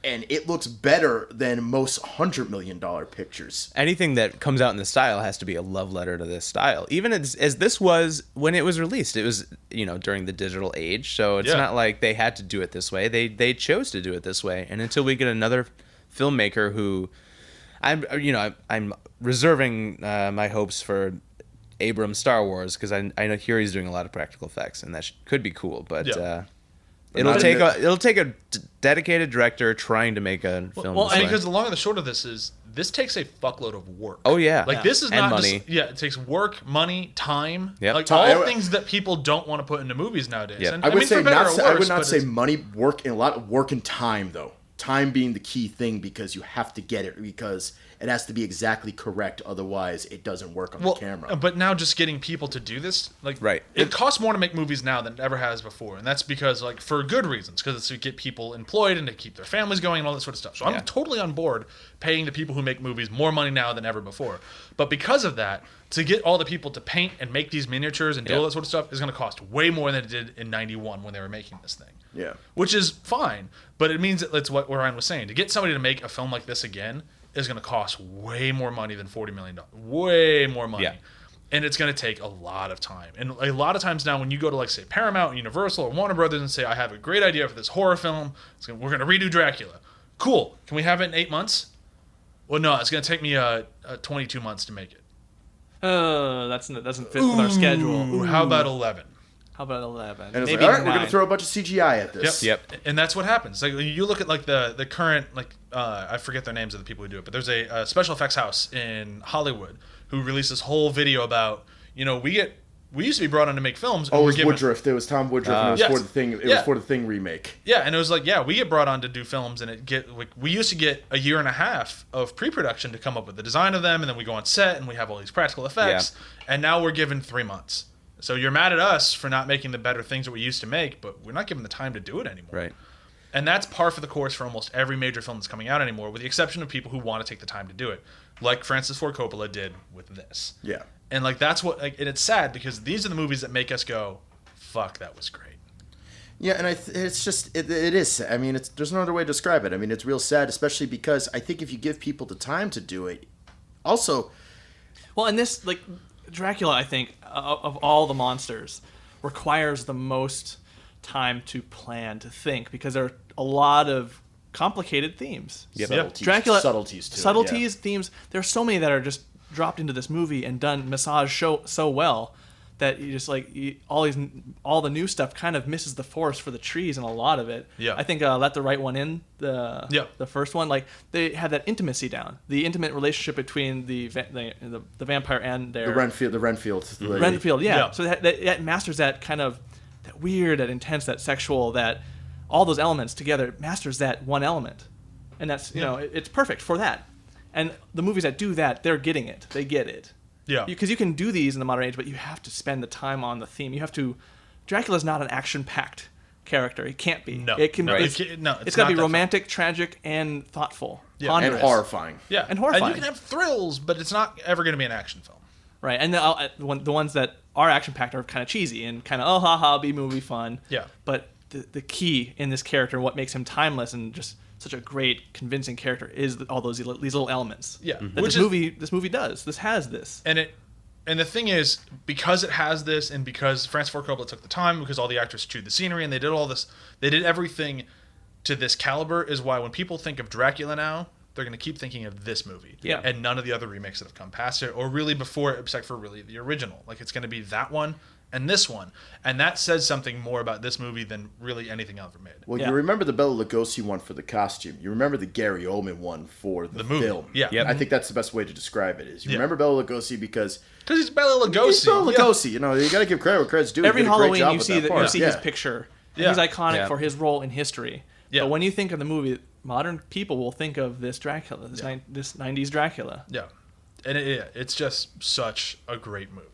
[SPEAKER 6] and it looks better than most $100 million pictures.
[SPEAKER 4] Anything that comes out in this style has to be a love letter to this style. Even as this was when it was released, it was during the digital age, so it's not like they had to do it this way. They chose to do it this way, and until we get another filmmaker who, I'm reserving my hopes for Abrams' Star Wars, because I hear he's doing a lot of practical effects, and that could be cool, but. It'll take a dedicated director trying to make a film.
[SPEAKER 2] Well, because the long and the short of this takes a fuckload of work.
[SPEAKER 4] Oh yeah,
[SPEAKER 2] like this is not
[SPEAKER 4] money.
[SPEAKER 2] It takes work, money, time.
[SPEAKER 4] Yep.
[SPEAKER 2] Like all things that people don't want to put into movies nowadays.
[SPEAKER 6] And I would say I would not say money, work, and a lot of work and time though. time being the key thing because you have to get it because it has to be exactly correct, otherwise it doesn't work on the camera.
[SPEAKER 2] But now just getting people to do this, like,
[SPEAKER 4] Right.
[SPEAKER 2] it costs more to make movies now than it ever has before, and that's because, like, for good reasons, because it's to get people employed and to keep their families going and all that sort of stuff. So I'm totally on board paying the people who make movies more money now than ever before. But because of that, to get all the people to paint and make these miniatures and do all that sort of stuff is going to cost way more than it did in '91 when they were making this thing.
[SPEAKER 6] Yeah.
[SPEAKER 2] Which is fine, but it means that it's what Ryan was saying. To get somebody to make a film like this again is going to cost way more money than $40 million. Way more money.
[SPEAKER 4] Yeah.
[SPEAKER 2] And it's going to take a lot of time. And a lot of times now when you go to, like, say, Paramount, Universal, or Warner Brothers and say, I have a great idea for this horror film. We're going to redo Dracula. Cool. Can we have it in 8 months? Well, no, it's going to take me 22 months to make it.
[SPEAKER 3] That doesn't fit with our schedule.
[SPEAKER 2] Ooh, how about 11?
[SPEAKER 3] How about 11?
[SPEAKER 6] And it's
[SPEAKER 3] Maybe
[SPEAKER 6] like, all right, we're
[SPEAKER 3] 9.
[SPEAKER 6] going to throw a bunch of CGI at this.
[SPEAKER 4] Yep.
[SPEAKER 2] And that's what happens. Like, you look at, like, the current, like, I forget their names of the people who do it, but there's a special effects house in Hollywood who released this whole video about, you know, we used to be brought on to make films.
[SPEAKER 6] Oh, it was Woodruff. It was Tom Woodruff, and it was
[SPEAKER 2] Yes.
[SPEAKER 6] for the thing. It was for the Thing remake.
[SPEAKER 2] Yeah, and it was like, we get brought on to do films, and we used to get a year and a half of pre-production to come up with the design of them, and then we go on set and we have all these practical effects, and now we're given 3 months. So you're mad at us for not making the better things that we used to make, but we're not given the time to do it anymore.
[SPEAKER 4] Right.
[SPEAKER 2] And that's par for the course for almost every major film that's coming out anymore, with the exception of people who want to take the time to do it, like Francis Ford Coppola did with this.
[SPEAKER 6] Yeah.
[SPEAKER 2] And, like, that's what, like, and it's sad because these are the movies that make us go, fuck, that was great.
[SPEAKER 6] Yeah, and it's just, it is. I mean, there's no other way to describe it. I mean, it's real sad, especially because I think if you give people the time to do it, also...
[SPEAKER 3] Well, and this, like, Dracula, I think, of all the monsters, requires the most time to plan, to think, because there are a lot of complicated themes.
[SPEAKER 4] Yep.
[SPEAKER 6] Subtleties,
[SPEAKER 3] Dracula,
[SPEAKER 6] subtleties to it,
[SPEAKER 3] subtleties, themes. There are so many that are just dropped into this movie and done massaged so well that you just all the new stuff kind of misses the forest for the trees in a lot of it.
[SPEAKER 2] Yeah.
[SPEAKER 3] I think Let the Right One In, the first one, like, they had that intimacy down, the intimate relationship between the vampire and their
[SPEAKER 6] The Renfield.
[SPEAKER 3] Renfield, yeah.
[SPEAKER 2] Yeah.
[SPEAKER 3] So that masters that kind of that weird, that intense, that sexual, that all those elements together. It masters that one element, and that's it's perfect for that. And the movies that do that, they're getting it. They get it.
[SPEAKER 2] Yeah.
[SPEAKER 3] Because you can do these in the modern age, but you have to spend the time on the theme. You have to. Dracula's not an action-packed character. He can't be.
[SPEAKER 2] No.
[SPEAKER 3] It can.
[SPEAKER 2] No,
[SPEAKER 3] It's
[SPEAKER 2] it's
[SPEAKER 3] got to
[SPEAKER 2] not
[SPEAKER 3] be
[SPEAKER 2] that
[SPEAKER 3] romantic, tragic, and thoughtful.
[SPEAKER 2] Yeah.
[SPEAKER 6] And
[SPEAKER 3] ponderous.
[SPEAKER 6] horrifying.
[SPEAKER 2] Yeah.
[SPEAKER 3] And horrifying.
[SPEAKER 2] And you can have thrills, but it's not ever going to be an action film.
[SPEAKER 3] Right, and the ones that are action-packed are kind of cheesy and kind of B-movie fun.
[SPEAKER 2] Yeah.
[SPEAKER 3] But the key in this character, what makes him timeless and just such a great, convincing character, is all these little elements.
[SPEAKER 2] Yeah.
[SPEAKER 3] That
[SPEAKER 2] Which
[SPEAKER 3] this movie does. This has this.
[SPEAKER 2] And the thing is, because it has this, and because Francis Ford Coppola took the time, because all the actors chewed the scenery, and they did all this, they did everything to this caliber, is why when people think of Dracula now, they're going to keep thinking of this movie.
[SPEAKER 3] Yeah.
[SPEAKER 2] And none of the other remakes that have come past it, or really before it, except for really the original. Like, it's going to be that one and this one. And that says something more about this movie than really anything ever made.
[SPEAKER 6] Well,
[SPEAKER 3] Yeah.
[SPEAKER 6] you remember the Bela Lugosi one for the costume. You remember the Gary Oldman one for the
[SPEAKER 2] movie.
[SPEAKER 6] film.
[SPEAKER 2] Yeah. Yep.
[SPEAKER 6] I think that's the best way to describe it. Is you
[SPEAKER 2] Yeah.
[SPEAKER 6] remember Bela Lugosi because
[SPEAKER 2] Because he's Bela Lugosi.
[SPEAKER 6] he's Bela
[SPEAKER 2] Yeah.
[SPEAKER 6] Lugosi. You know, you got to give credit where credit's due.
[SPEAKER 3] Every
[SPEAKER 6] He did a great
[SPEAKER 3] Halloween,
[SPEAKER 6] job
[SPEAKER 3] you
[SPEAKER 6] with
[SPEAKER 3] see
[SPEAKER 6] that part.
[SPEAKER 3] his
[SPEAKER 6] Yeah.
[SPEAKER 3] picture.
[SPEAKER 2] Yeah.
[SPEAKER 3] He's iconic
[SPEAKER 4] Yeah.
[SPEAKER 3] for his role in history.
[SPEAKER 2] Yeah.
[SPEAKER 3] But when you think of the movie, modern people will think of this Dracula, this 90s Dracula.
[SPEAKER 2] Yeah. And it's just such a great movie.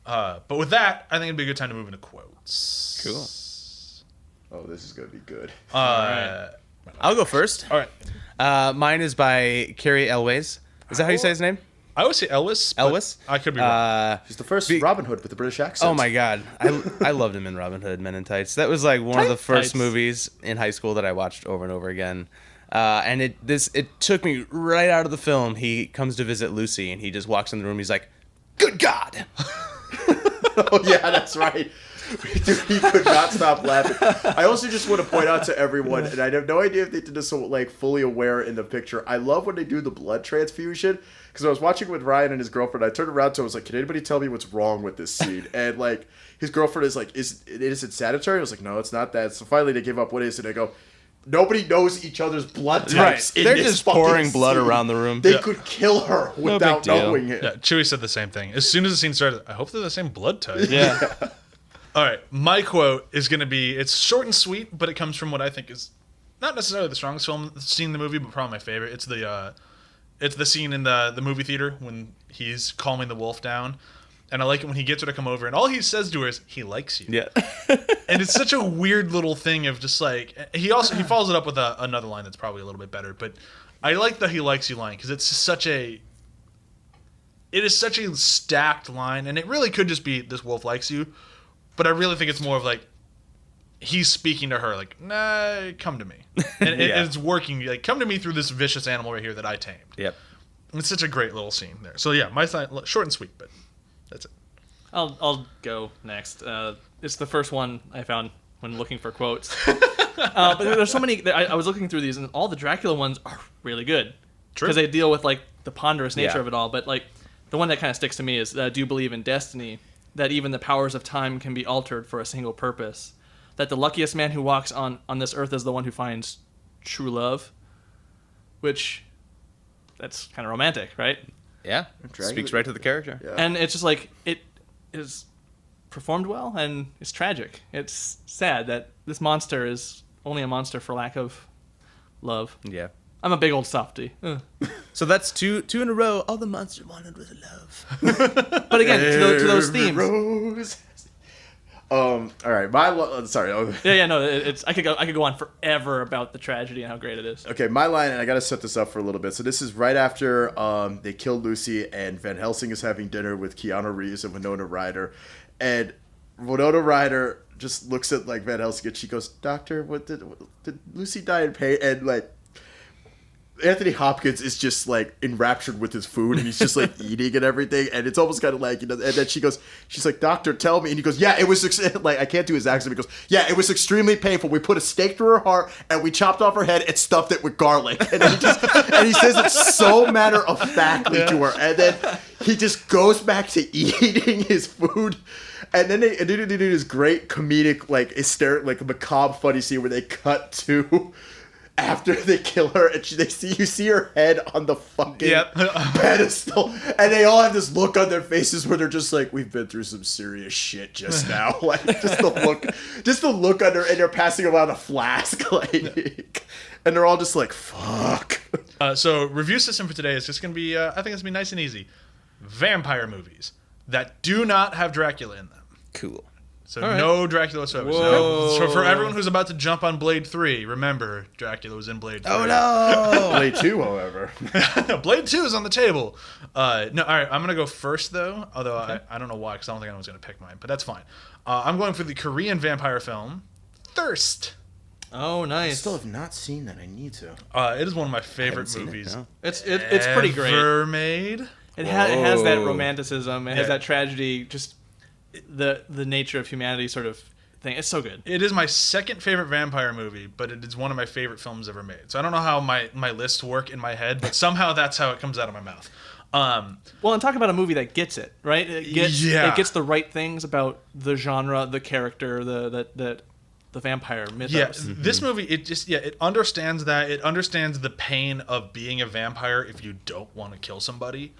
[SPEAKER 2] But with that, I think it'd be a good time to move into quotes.
[SPEAKER 4] Cool.
[SPEAKER 6] Oh, this is gonna be good.
[SPEAKER 4] I'll go first.
[SPEAKER 2] All right.
[SPEAKER 4] Mine is by Carrie Elways. Is that how you say his name?
[SPEAKER 2] I would say Elvis. but
[SPEAKER 4] Elvis?
[SPEAKER 2] I could be wrong.
[SPEAKER 6] He's the first Robin Hood with the British accent.
[SPEAKER 4] Oh my god, I loved him in Robin Hood Men in Tights. That was like one of the first
[SPEAKER 3] Tights.
[SPEAKER 4] movies in high school that I watched over and over again. And it took me right out of the film. He comes to visit Lucy, and he just walks in the room. He's like, "Good God!"
[SPEAKER 6] Oh yeah, that's right. Dude, he could not stop laughing. I also just want to point out to everyone, and I have no idea if they did this like fully aware in the picture. I love when they do the blood transfusion, because I was watching with Ryan and his girlfriend. I turned around to him, I was like, "Can anybody tell me what's wrong with this scene?" And like his girlfriend is like, "Is it sanitary?" I was like, "No, it's not that." So finally they give up. What is it? I go, "Nobody knows each other's blood types." in
[SPEAKER 4] They're
[SPEAKER 6] this
[SPEAKER 4] just
[SPEAKER 6] fucking
[SPEAKER 4] pouring blood
[SPEAKER 6] scene.
[SPEAKER 4] around the room.
[SPEAKER 6] They could kill her without
[SPEAKER 4] deal.
[SPEAKER 6] knowing it.
[SPEAKER 2] Yeah, Chewie said the same thing. As soon as the scene started, I hope they're the same blood type.
[SPEAKER 4] Yeah.
[SPEAKER 2] All right, my quote is going to be, it's short and sweet, but it comes from what I think is not necessarily the strongest scene in the movie, but probably my favorite. It's the scene in the movie theater when he's calming the wolf down. And I like it when he gets her to come over, and all he says to her is, "He likes you."
[SPEAKER 4] Yeah.
[SPEAKER 2] And it's such a weird little thing of just like he follows it up with another line that's probably a little bit better. But I like the "he likes you" line because it is such a stacked line, and it really could just be this wolf likes you, but I really think it's more of like he's speaking to her like, "Nah, come to me," and it's working. Like, come to me through this vicious animal right here that I tamed.
[SPEAKER 4] Yep.
[SPEAKER 2] It's such a great little scene there. So yeah, my side short and sweet, but that's it.
[SPEAKER 3] I'll go next. It's the first one I found when looking for quotes. But there's so many. I was looking through these, and all the Dracula ones are really good because they deal with like the ponderous nature of it all. But like the one that kind of sticks to me is, "Do you believe in destiny? That even the powers of time can be altered for a single purpose? That the luckiest man who walks on this earth is the one who finds true love?" Which, that's kind of romantic, right?
[SPEAKER 4] Yeah. Speaks right to the character.
[SPEAKER 6] Yeah.
[SPEAKER 3] And it's just like, it is performed well, and it's tragic. It's sad that this monster is only a monster for lack of love.
[SPEAKER 4] Yeah.
[SPEAKER 3] I'm a big old softie.
[SPEAKER 4] So that's two in a row. All the monsters wanted was love.
[SPEAKER 3] But again, to those themes.
[SPEAKER 6] Rose. All right, sorry.
[SPEAKER 3] It's I could go on forever about the tragedy and how great it is.
[SPEAKER 6] Okay, my line, and I got to set this up for a little bit. So this is right after they killed Lucy, and Van Helsing is having dinner with Keanu Reeves and Winona Ryder, and Winona Ryder just looks at like Van Helsing and she goes, "Doctor, what did Lucy die in pain?" And like Anthony Hopkins is just like enraptured with his food, and he's just like eating and everything, and it's almost kind of like, and then she's like, "Doctor, tell me," and he goes, "Yeah, it was like, I can't do his accent." He goes, "Yeah, it was extremely painful. We put a stake through her heart, and we chopped off her head and stuffed it with garlic." And he says it so matter of factly to her, and then he just goes back to eating his food. And then they do this great comedic, like hysterical, like macabre, funny scene where they cut to after they kill her, and you see her head on the fucking pedestal, and they all have this look on their faces where they're just like, "We've been through some serious shit just now." Like just the look on her, and they're passing around a flask, like, and they're all just like, "Fuck."
[SPEAKER 2] So review system for today is just gonna be, I think it's gonna be nice and easy. Vampire movies that do not have Dracula in them.
[SPEAKER 4] Cool.
[SPEAKER 2] So no Dracula whatsoever. So for everyone who's about to jump on Blade 3, remember, Dracula was in Blade 3.
[SPEAKER 4] Oh, no!
[SPEAKER 6] Blade 2, however.
[SPEAKER 2] Blade 2 is on the table. No, all right, I'm going to go first, though, although I don't know why, because I don't think anyone's going to pick mine, but that's fine. I'm going for the Korean vampire film, Thirst.
[SPEAKER 3] Oh, nice.
[SPEAKER 6] I still have not seen that. I need to.
[SPEAKER 2] It is one of my favorite movies.
[SPEAKER 3] It's pretty great.
[SPEAKER 2] Ever made.
[SPEAKER 3] It has that romanticism. It has that tragedy. Just the nature of humanity sort of thing. It's so good.
[SPEAKER 2] It is my second favorite vampire movie, but it is one of my favorite films ever made. So I don't know how my lists work in my head, but somehow that's how it comes out of my mouth.
[SPEAKER 3] Well, and talk about a movie that gets it, right? It gets the right things about the genre, the character, the vampire mythos.
[SPEAKER 2] Yeah, this movie, it understands that. It understands the pain of being a vampire if you don't want to kill somebody.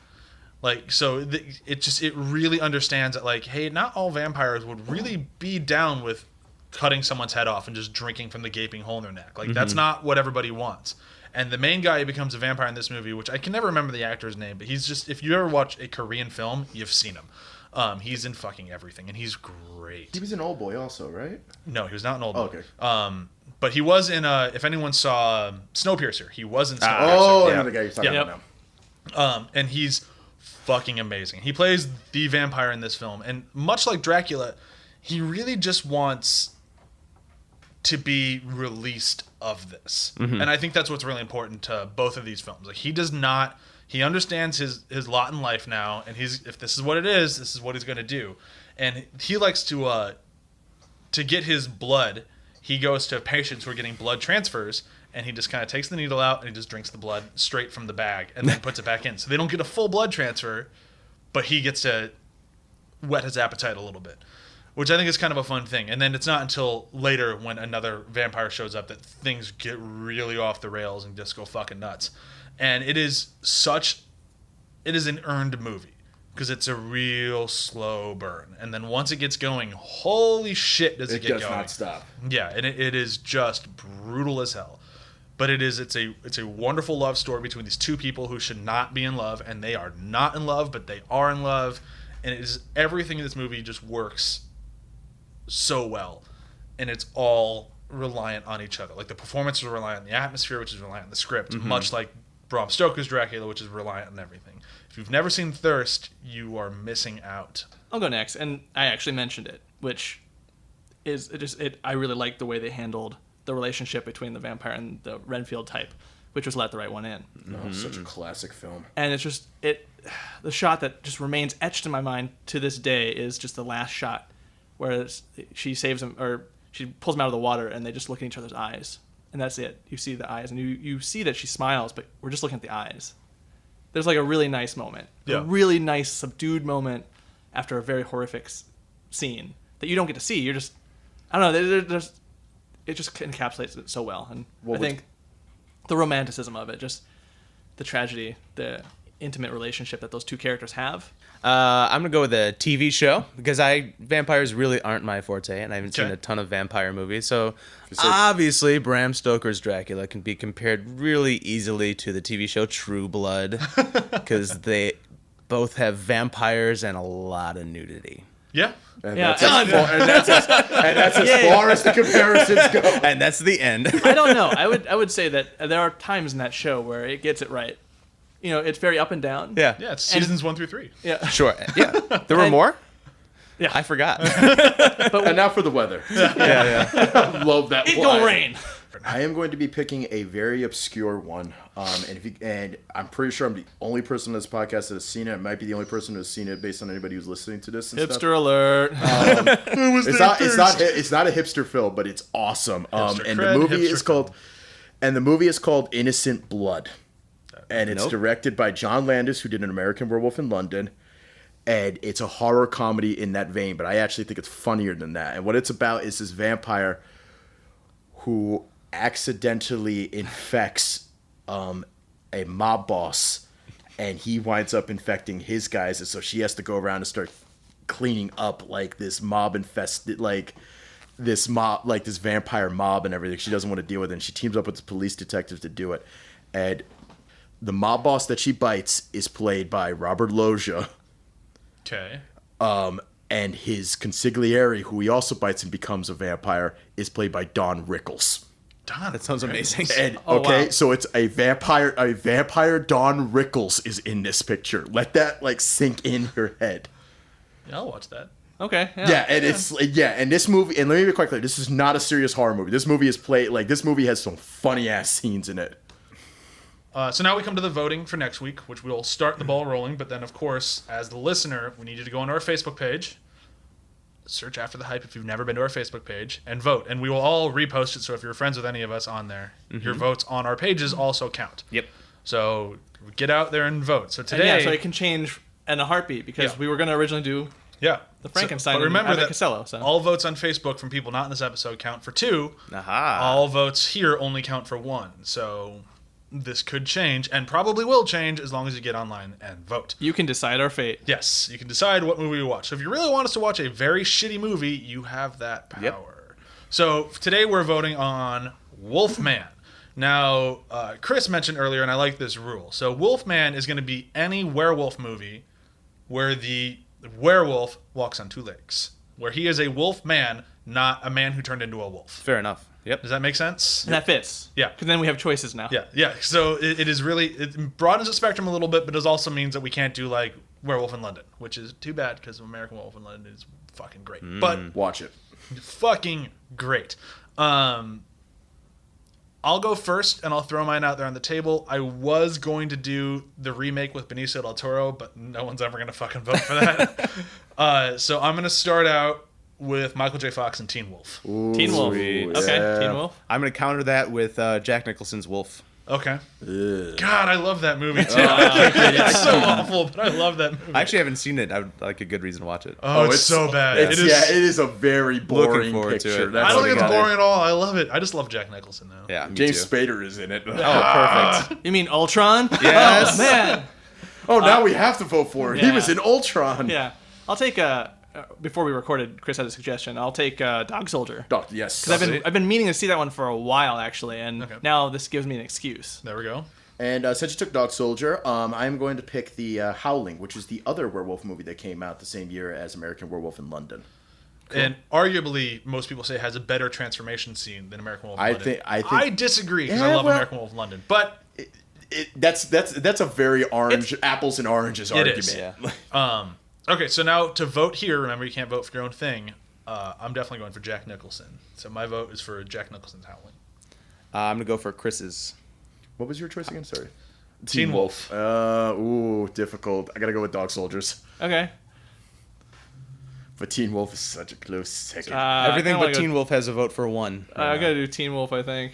[SPEAKER 2] Like, so it really understands that, like, hey, not all vampires would really be down with cutting someone's head off and just drinking from the gaping hole in their neck. Like, that's not what everybody wants. And the main guy who becomes a vampire in this movie, which I can never remember the actor's name, but he's just, if you ever watch a Korean film, you've seen him. He's in fucking everything, and he's great.
[SPEAKER 6] He was an old boy also, right?
[SPEAKER 2] No, he was not an old boy.
[SPEAKER 6] Okay.
[SPEAKER 2] But he was in, if anyone saw Snowpiercer, he was in Snowpiercer.
[SPEAKER 6] Oh, I know the guy you're talking about now.
[SPEAKER 2] And he's fucking amazing. He plays the vampire in this film, and much like Dracula, he really just wants to be released of this. And I think that's what's really important to both of these films. Like, he understands his lot in life now, and if this is what it is, this is what he's going to do. And he likes to get his blood. He goes to patients who are getting blood transfers, and he just kind of takes the needle out and he just drinks the blood straight from the bag and then puts it back in. So they don't get a full blood transfer, but he gets to whet his appetite a little bit, which I think is kind of a fun thing. And then it's not until later when another vampire shows up that things get really off the rails and just go fucking nuts. And it is an earned movie because it's a real slow burn. And then once it gets going, holy shit, does it get going.
[SPEAKER 6] It does not stop.
[SPEAKER 2] Yeah, and it is just brutal as hell. but it's a wonderful love story between these two people who should not be in love, and they are not in love, but they are in love, and it is everything in this movie just works so well, and it's all reliant on each other. Like the performances are reliant on the atmosphere, which is reliant on the script, much like Bram Stoker's Dracula, which is reliant on everything. If you've never seen Thirst, you are missing out.
[SPEAKER 3] I'll go next, and I actually mentioned it, which is I really like the way they handled the relationship between the vampire and the Renfield type, which was Let the Right One In.
[SPEAKER 6] Oh, such a classic film.
[SPEAKER 3] And it's just the shot that just remains etched in my mind to this day is just the last shot where she saves him, or she pulls him out of the water, and they just look in each other's eyes, and that's it. You see the eyes, and you see that she smiles, but we're just looking at the eyes. There's like a really nice moment, a really nice subdued moment after a very horrific scene that you don't get to see. You're just, I don't know. It just encapsulates it so well, and I think the romanticism of it, just the tragedy, the intimate relationship that those two characters have.
[SPEAKER 4] I'm gonna go with a TV show because vampires really aren't my forte, and I haven't seen a ton of vampire movies. So obviously, Bram Stoker's Dracula can be compared really easily to the TV show True Blood because they both have vampires and a lot of nudity.
[SPEAKER 2] Yeah.
[SPEAKER 6] And that's as far as the comparisons go.
[SPEAKER 4] And that's the end.
[SPEAKER 3] I don't know. I would say that there are times in that show where it gets it right. You know, it's very up and down.
[SPEAKER 4] Yeah.
[SPEAKER 2] Yeah, it's seasons 1 through 3.
[SPEAKER 3] Yeah.
[SPEAKER 4] Sure. Yeah. There were more?
[SPEAKER 3] Yeah.
[SPEAKER 4] I forgot.
[SPEAKER 6] And now for the weather.
[SPEAKER 4] yeah.
[SPEAKER 6] Love that.
[SPEAKER 3] It don't rain.
[SPEAKER 6] I am going to be picking a very obscure one, and I'm pretty sure I'm the only person on this podcast that has seen it. I might be the only person who has seen it based on anybody who's listening to this. And
[SPEAKER 3] Hipster
[SPEAKER 6] stuff.
[SPEAKER 3] alert.
[SPEAKER 6] It's not a hipster film, but it's awesome. The movie is called Innocent Blood, and it's directed by John Landis, who did An American Werewolf in London. And it's a horror comedy in that vein, but I actually think it's funnier than that. And what it's about is this vampire who accidentally infects a mob boss, and he winds up infecting his guys, and so she has to go around and start cleaning up like this mob infested, like this vampire mob and everything. She doesn't want to deal with it, and she teams up with the police detectives to do it. And the mob boss that she bites is played by Robert Loggia.
[SPEAKER 2] Okay.
[SPEAKER 6] And his consigliere, who he also bites and becomes a vampire, is played by Don Rickles.
[SPEAKER 4] That sounds amazing.
[SPEAKER 6] And,
[SPEAKER 3] wow.
[SPEAKER 6] So it's a vampire Don Rickles is in this picture. Let that sink in your head.
[SPEAKER 2] Yeah, I'll watch that.
[SPEAKER 3] Okay.
[SPEAKER 6] And this movie, and let me be quite clear, this is not a serious horror movie. This movie this movie has some funny ass scenes in it.
[SPEAKER 2] So now we come to the voting for next week, which we'll start the ball rolling. But then, of course, as the listener, we need you to go onto our Facebook page, search After the Hype if you've never been to our Facebook page, and vote. And we will all repost it, so if you're friends with any of us on there, your votes on our pages also count.
[SPEAKER 4] Yep.
[SPEAKER 2] So get out there and vote. So today...
[SPEAKER 3] so it can change in a heartbeat, because we were going to originally do the Frankenstein
[SPEAKER 2] but remember
[SPEAKER 3] and
[SPEAKER 2] that
[SPEAKER 3] Costello. So.
[SPEAKER 2] all votes on Facebook from people not in this episode count for 2.
[SPEAKER 4] Aha.
[SPEAKER 2] All votes here only count for 1. So... this could change, and probably will change, as long as you get online and vote.
[SPEAKER 3] You can decide our fate.
[SPEAKER 2] Yes, you can decide what movie you watch. So if you really want us to watch a very shitty movie, you have that power. Yep. So today we're voting on Wolfman. Now, Chris mentioned earlier, and I like this rule. So Wolfman is going to be any werewolf movie where the werewolf walks on 2 legs. Where he is a wolf man, not a man who turned into a wolf.
[SPEAKER 4] Fair enough. Yep.
[SPEAKER 2] Does that make sense?
[SPEAKER 3] And that fits.
[SPEAKER 2] Yeah.
[SPEAKER 3] Because then we have choices now.
[SPEAKER 2] Yeah. So it is really, it broadens the spectrum a little bit, but it also means that we can't do like Werewolf in London, which is too bad because American Werewolf in London is fucking great. But
[SPEAKER 6] watch it.
[SPEAKER 2] Fucking great. I'll go first and I'll throw mine out there on the table. I was going to do the remake with Benicio del Toro, but no one's ever going to fucking vote for that. So I'm going to start out with Michael J. Fox and Teen Wolf.
[SPEAKER 3] Ooh, Teen Wolf. Okay,
[SPEAKER 6] yeah.
[SPEAKER 3] Teen Wolf.
[SPEAKER 4] I'm going to counter that with Jack Nicholson's Wolf.
[SPEAKER 2] Okay. God, I love that movie too. It's so awful, but I love that movie.
[SPEAKER 4] I actually haven't seen it. I would like a good reason to watch it.
[SPEAKER 2] Oh, it's so bad. It
[SPEAKER 6] is a very boring
[SPEAKER 4] forward to
[SPEAKER 6] picture.
[SPEAKER 4] it.
[SPEAKER 6] That's
[SPEAKER 2] I don't think it's
[SPEAKER 6] what
[SPEAKER 2] boring at all. I love it. I just love Jack Nicholson though.
[SPEAKER 4] Yeah, me
[SPEAKER 6] James
[SPEAKER 4] too.
[SPEAKER 6] Spader is in it.
[SPEAKER 4] Oh, perfect.
[SPEAKER 3] You mean Ultron?
[SPEAKER 4] Yes.
[SPEAKER 3] Oh, man.
[SPEAKER 6] Oh, now we have to vote for it.
[SPEAKER 3] Yeah.
[SPEAKER 6] He was in Ultron.
[SPEAKER 3] Yeah. I'll take a before we recorded, Chris had a suggestion. I'll take Dog Soldier.
[SPEAKER 6] Yes.
[SPEAKER 3] Because I've been meaning to see that one for a while, actually, and now this gives me an excuse.
[SPEAKER 2] There we go.
[SPEAKER 6] And since you took Dog Soldier, I'm going to pick the Howling, which is the other werewolf movie that came out the same year as American Werewolf in London.
[SPEAKER 2] Cool. And arguably, most people say it has a better transformation scene than American Werewolf in London. I disagree because I love American Werewolf in London, but
[SPEAKER 6] that's a very orange apples and oranges argument.
[SPEAKER 2] Is. Yeah. Okay, so now to vote here, remember you can't vote for your own thing. I'm definitely going for Jack Nicholson. So my vote is for Jack Nicholson's Howling.
[SPEAKER 4] I'm gonna go for Chris's.
[SPEAKER 6] What was your choice again? Sorry.
[SPEAKER 2] Teen Wolf.
[SPEAKER 6] Ooh, difficult. I gotta go with Dog Soldiers.
[SPEAKER 3] Okay.
[SPEAKER 6] But Teen Wolf is such a close second.
[SPEAKER 4] Everything but Teen Wolf has a vote for one.
[SPEAKER 3] I gotta do Teen Wolf, I think.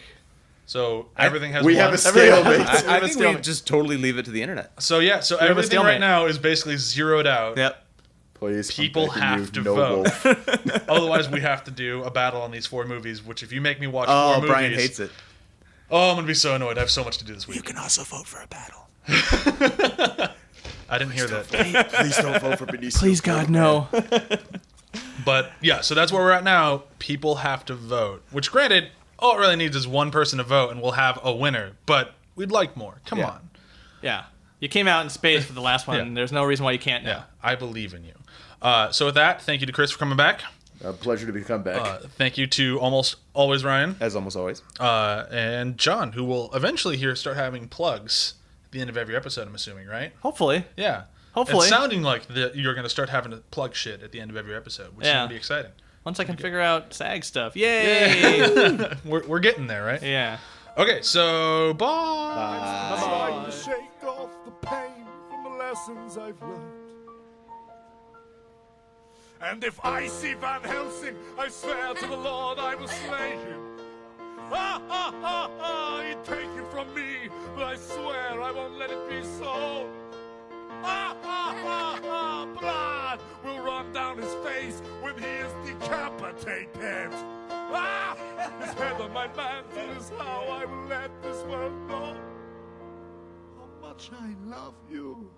[SPEAKER 2] So everything has
[SPEAKER 6] we
[SPEAKER 2] one.
[SPEAKER 6] have a stalemate.
[SPEAKER 4] I think we just totally leave it to the internet.
[SPEAKER 2] So yeah, so everything right now is basically zeroed out.
[SPEAKER 4] Yep.
[SPEAKER 6] Please,
[SPEAKER 2] people have to vote. Otherwise, we have to do a battle on these 4 movies. Which, if you make me watch 4 movies,
[SPEAKER 4] Brian hates it.
[SPEAKER 2] Oh, I'm gonna be so annoyed. I have so much to do this week.
[SPEAKER 5] You can also vote for a battle.
[SPEAKER 2] I didn't hear that.
[SPEAKER 6] Please don't vote for Benicio.
[SPEAKER 3] Please, God, no.
[SPEAKER 2] But yeah, so that's where we're at now. People have to vote. Which, granted, all it really needs is one person to vote, and we'll have a winner. But we'd like more. Come on.
[SPEAKER 3] Yeah. You came out in space for the last one.
[SPEAKER 2] Yeah.
[SPEAKER 3] There's no reason why you can't now.
[SPEAKER 2] Yeah, I believe in you. So with that, thank you to Chris for coming back.
[SPEAKER 6] A pleasure to come back.
[SPEAKER 2] Thank you to almost always Ryan.
[SPEAKER 4] As almost always.
[SPEAKER 2] And John, who will eventually here start having plugs at the end of every episode, I'm assuming, right?
[SPEAKER 3] Hopefully.
[SPEAKER 2] Yeah.
[SPEAKER 3] Hopefully.
[SPEAKER 2] It's sounding like you're going to start having to plug shit at the end of every episode, which is going to be exciting.
[SPEAKER 3] Once I can figure out SAG stuff. Yay!
[SPEAKER 2] We're getting there, right?
[SPEAKER 3] Yeah.
[SPEAKER 2] Okay, so bye.
[SPEAKER 3] Bye.
[SPEAKER 7] Trying to shake off the pain from the lessons I've learned. And if I see Van Helsing, I swear to the Lord I will slay him. Ha ha ha ha! He'd take it from me, but I swear I won't let it be so. Ha ha ha ha! Blood will run down his face when he is decapitated. Ah! His head on my mantle is how I will let this world know how much I love you.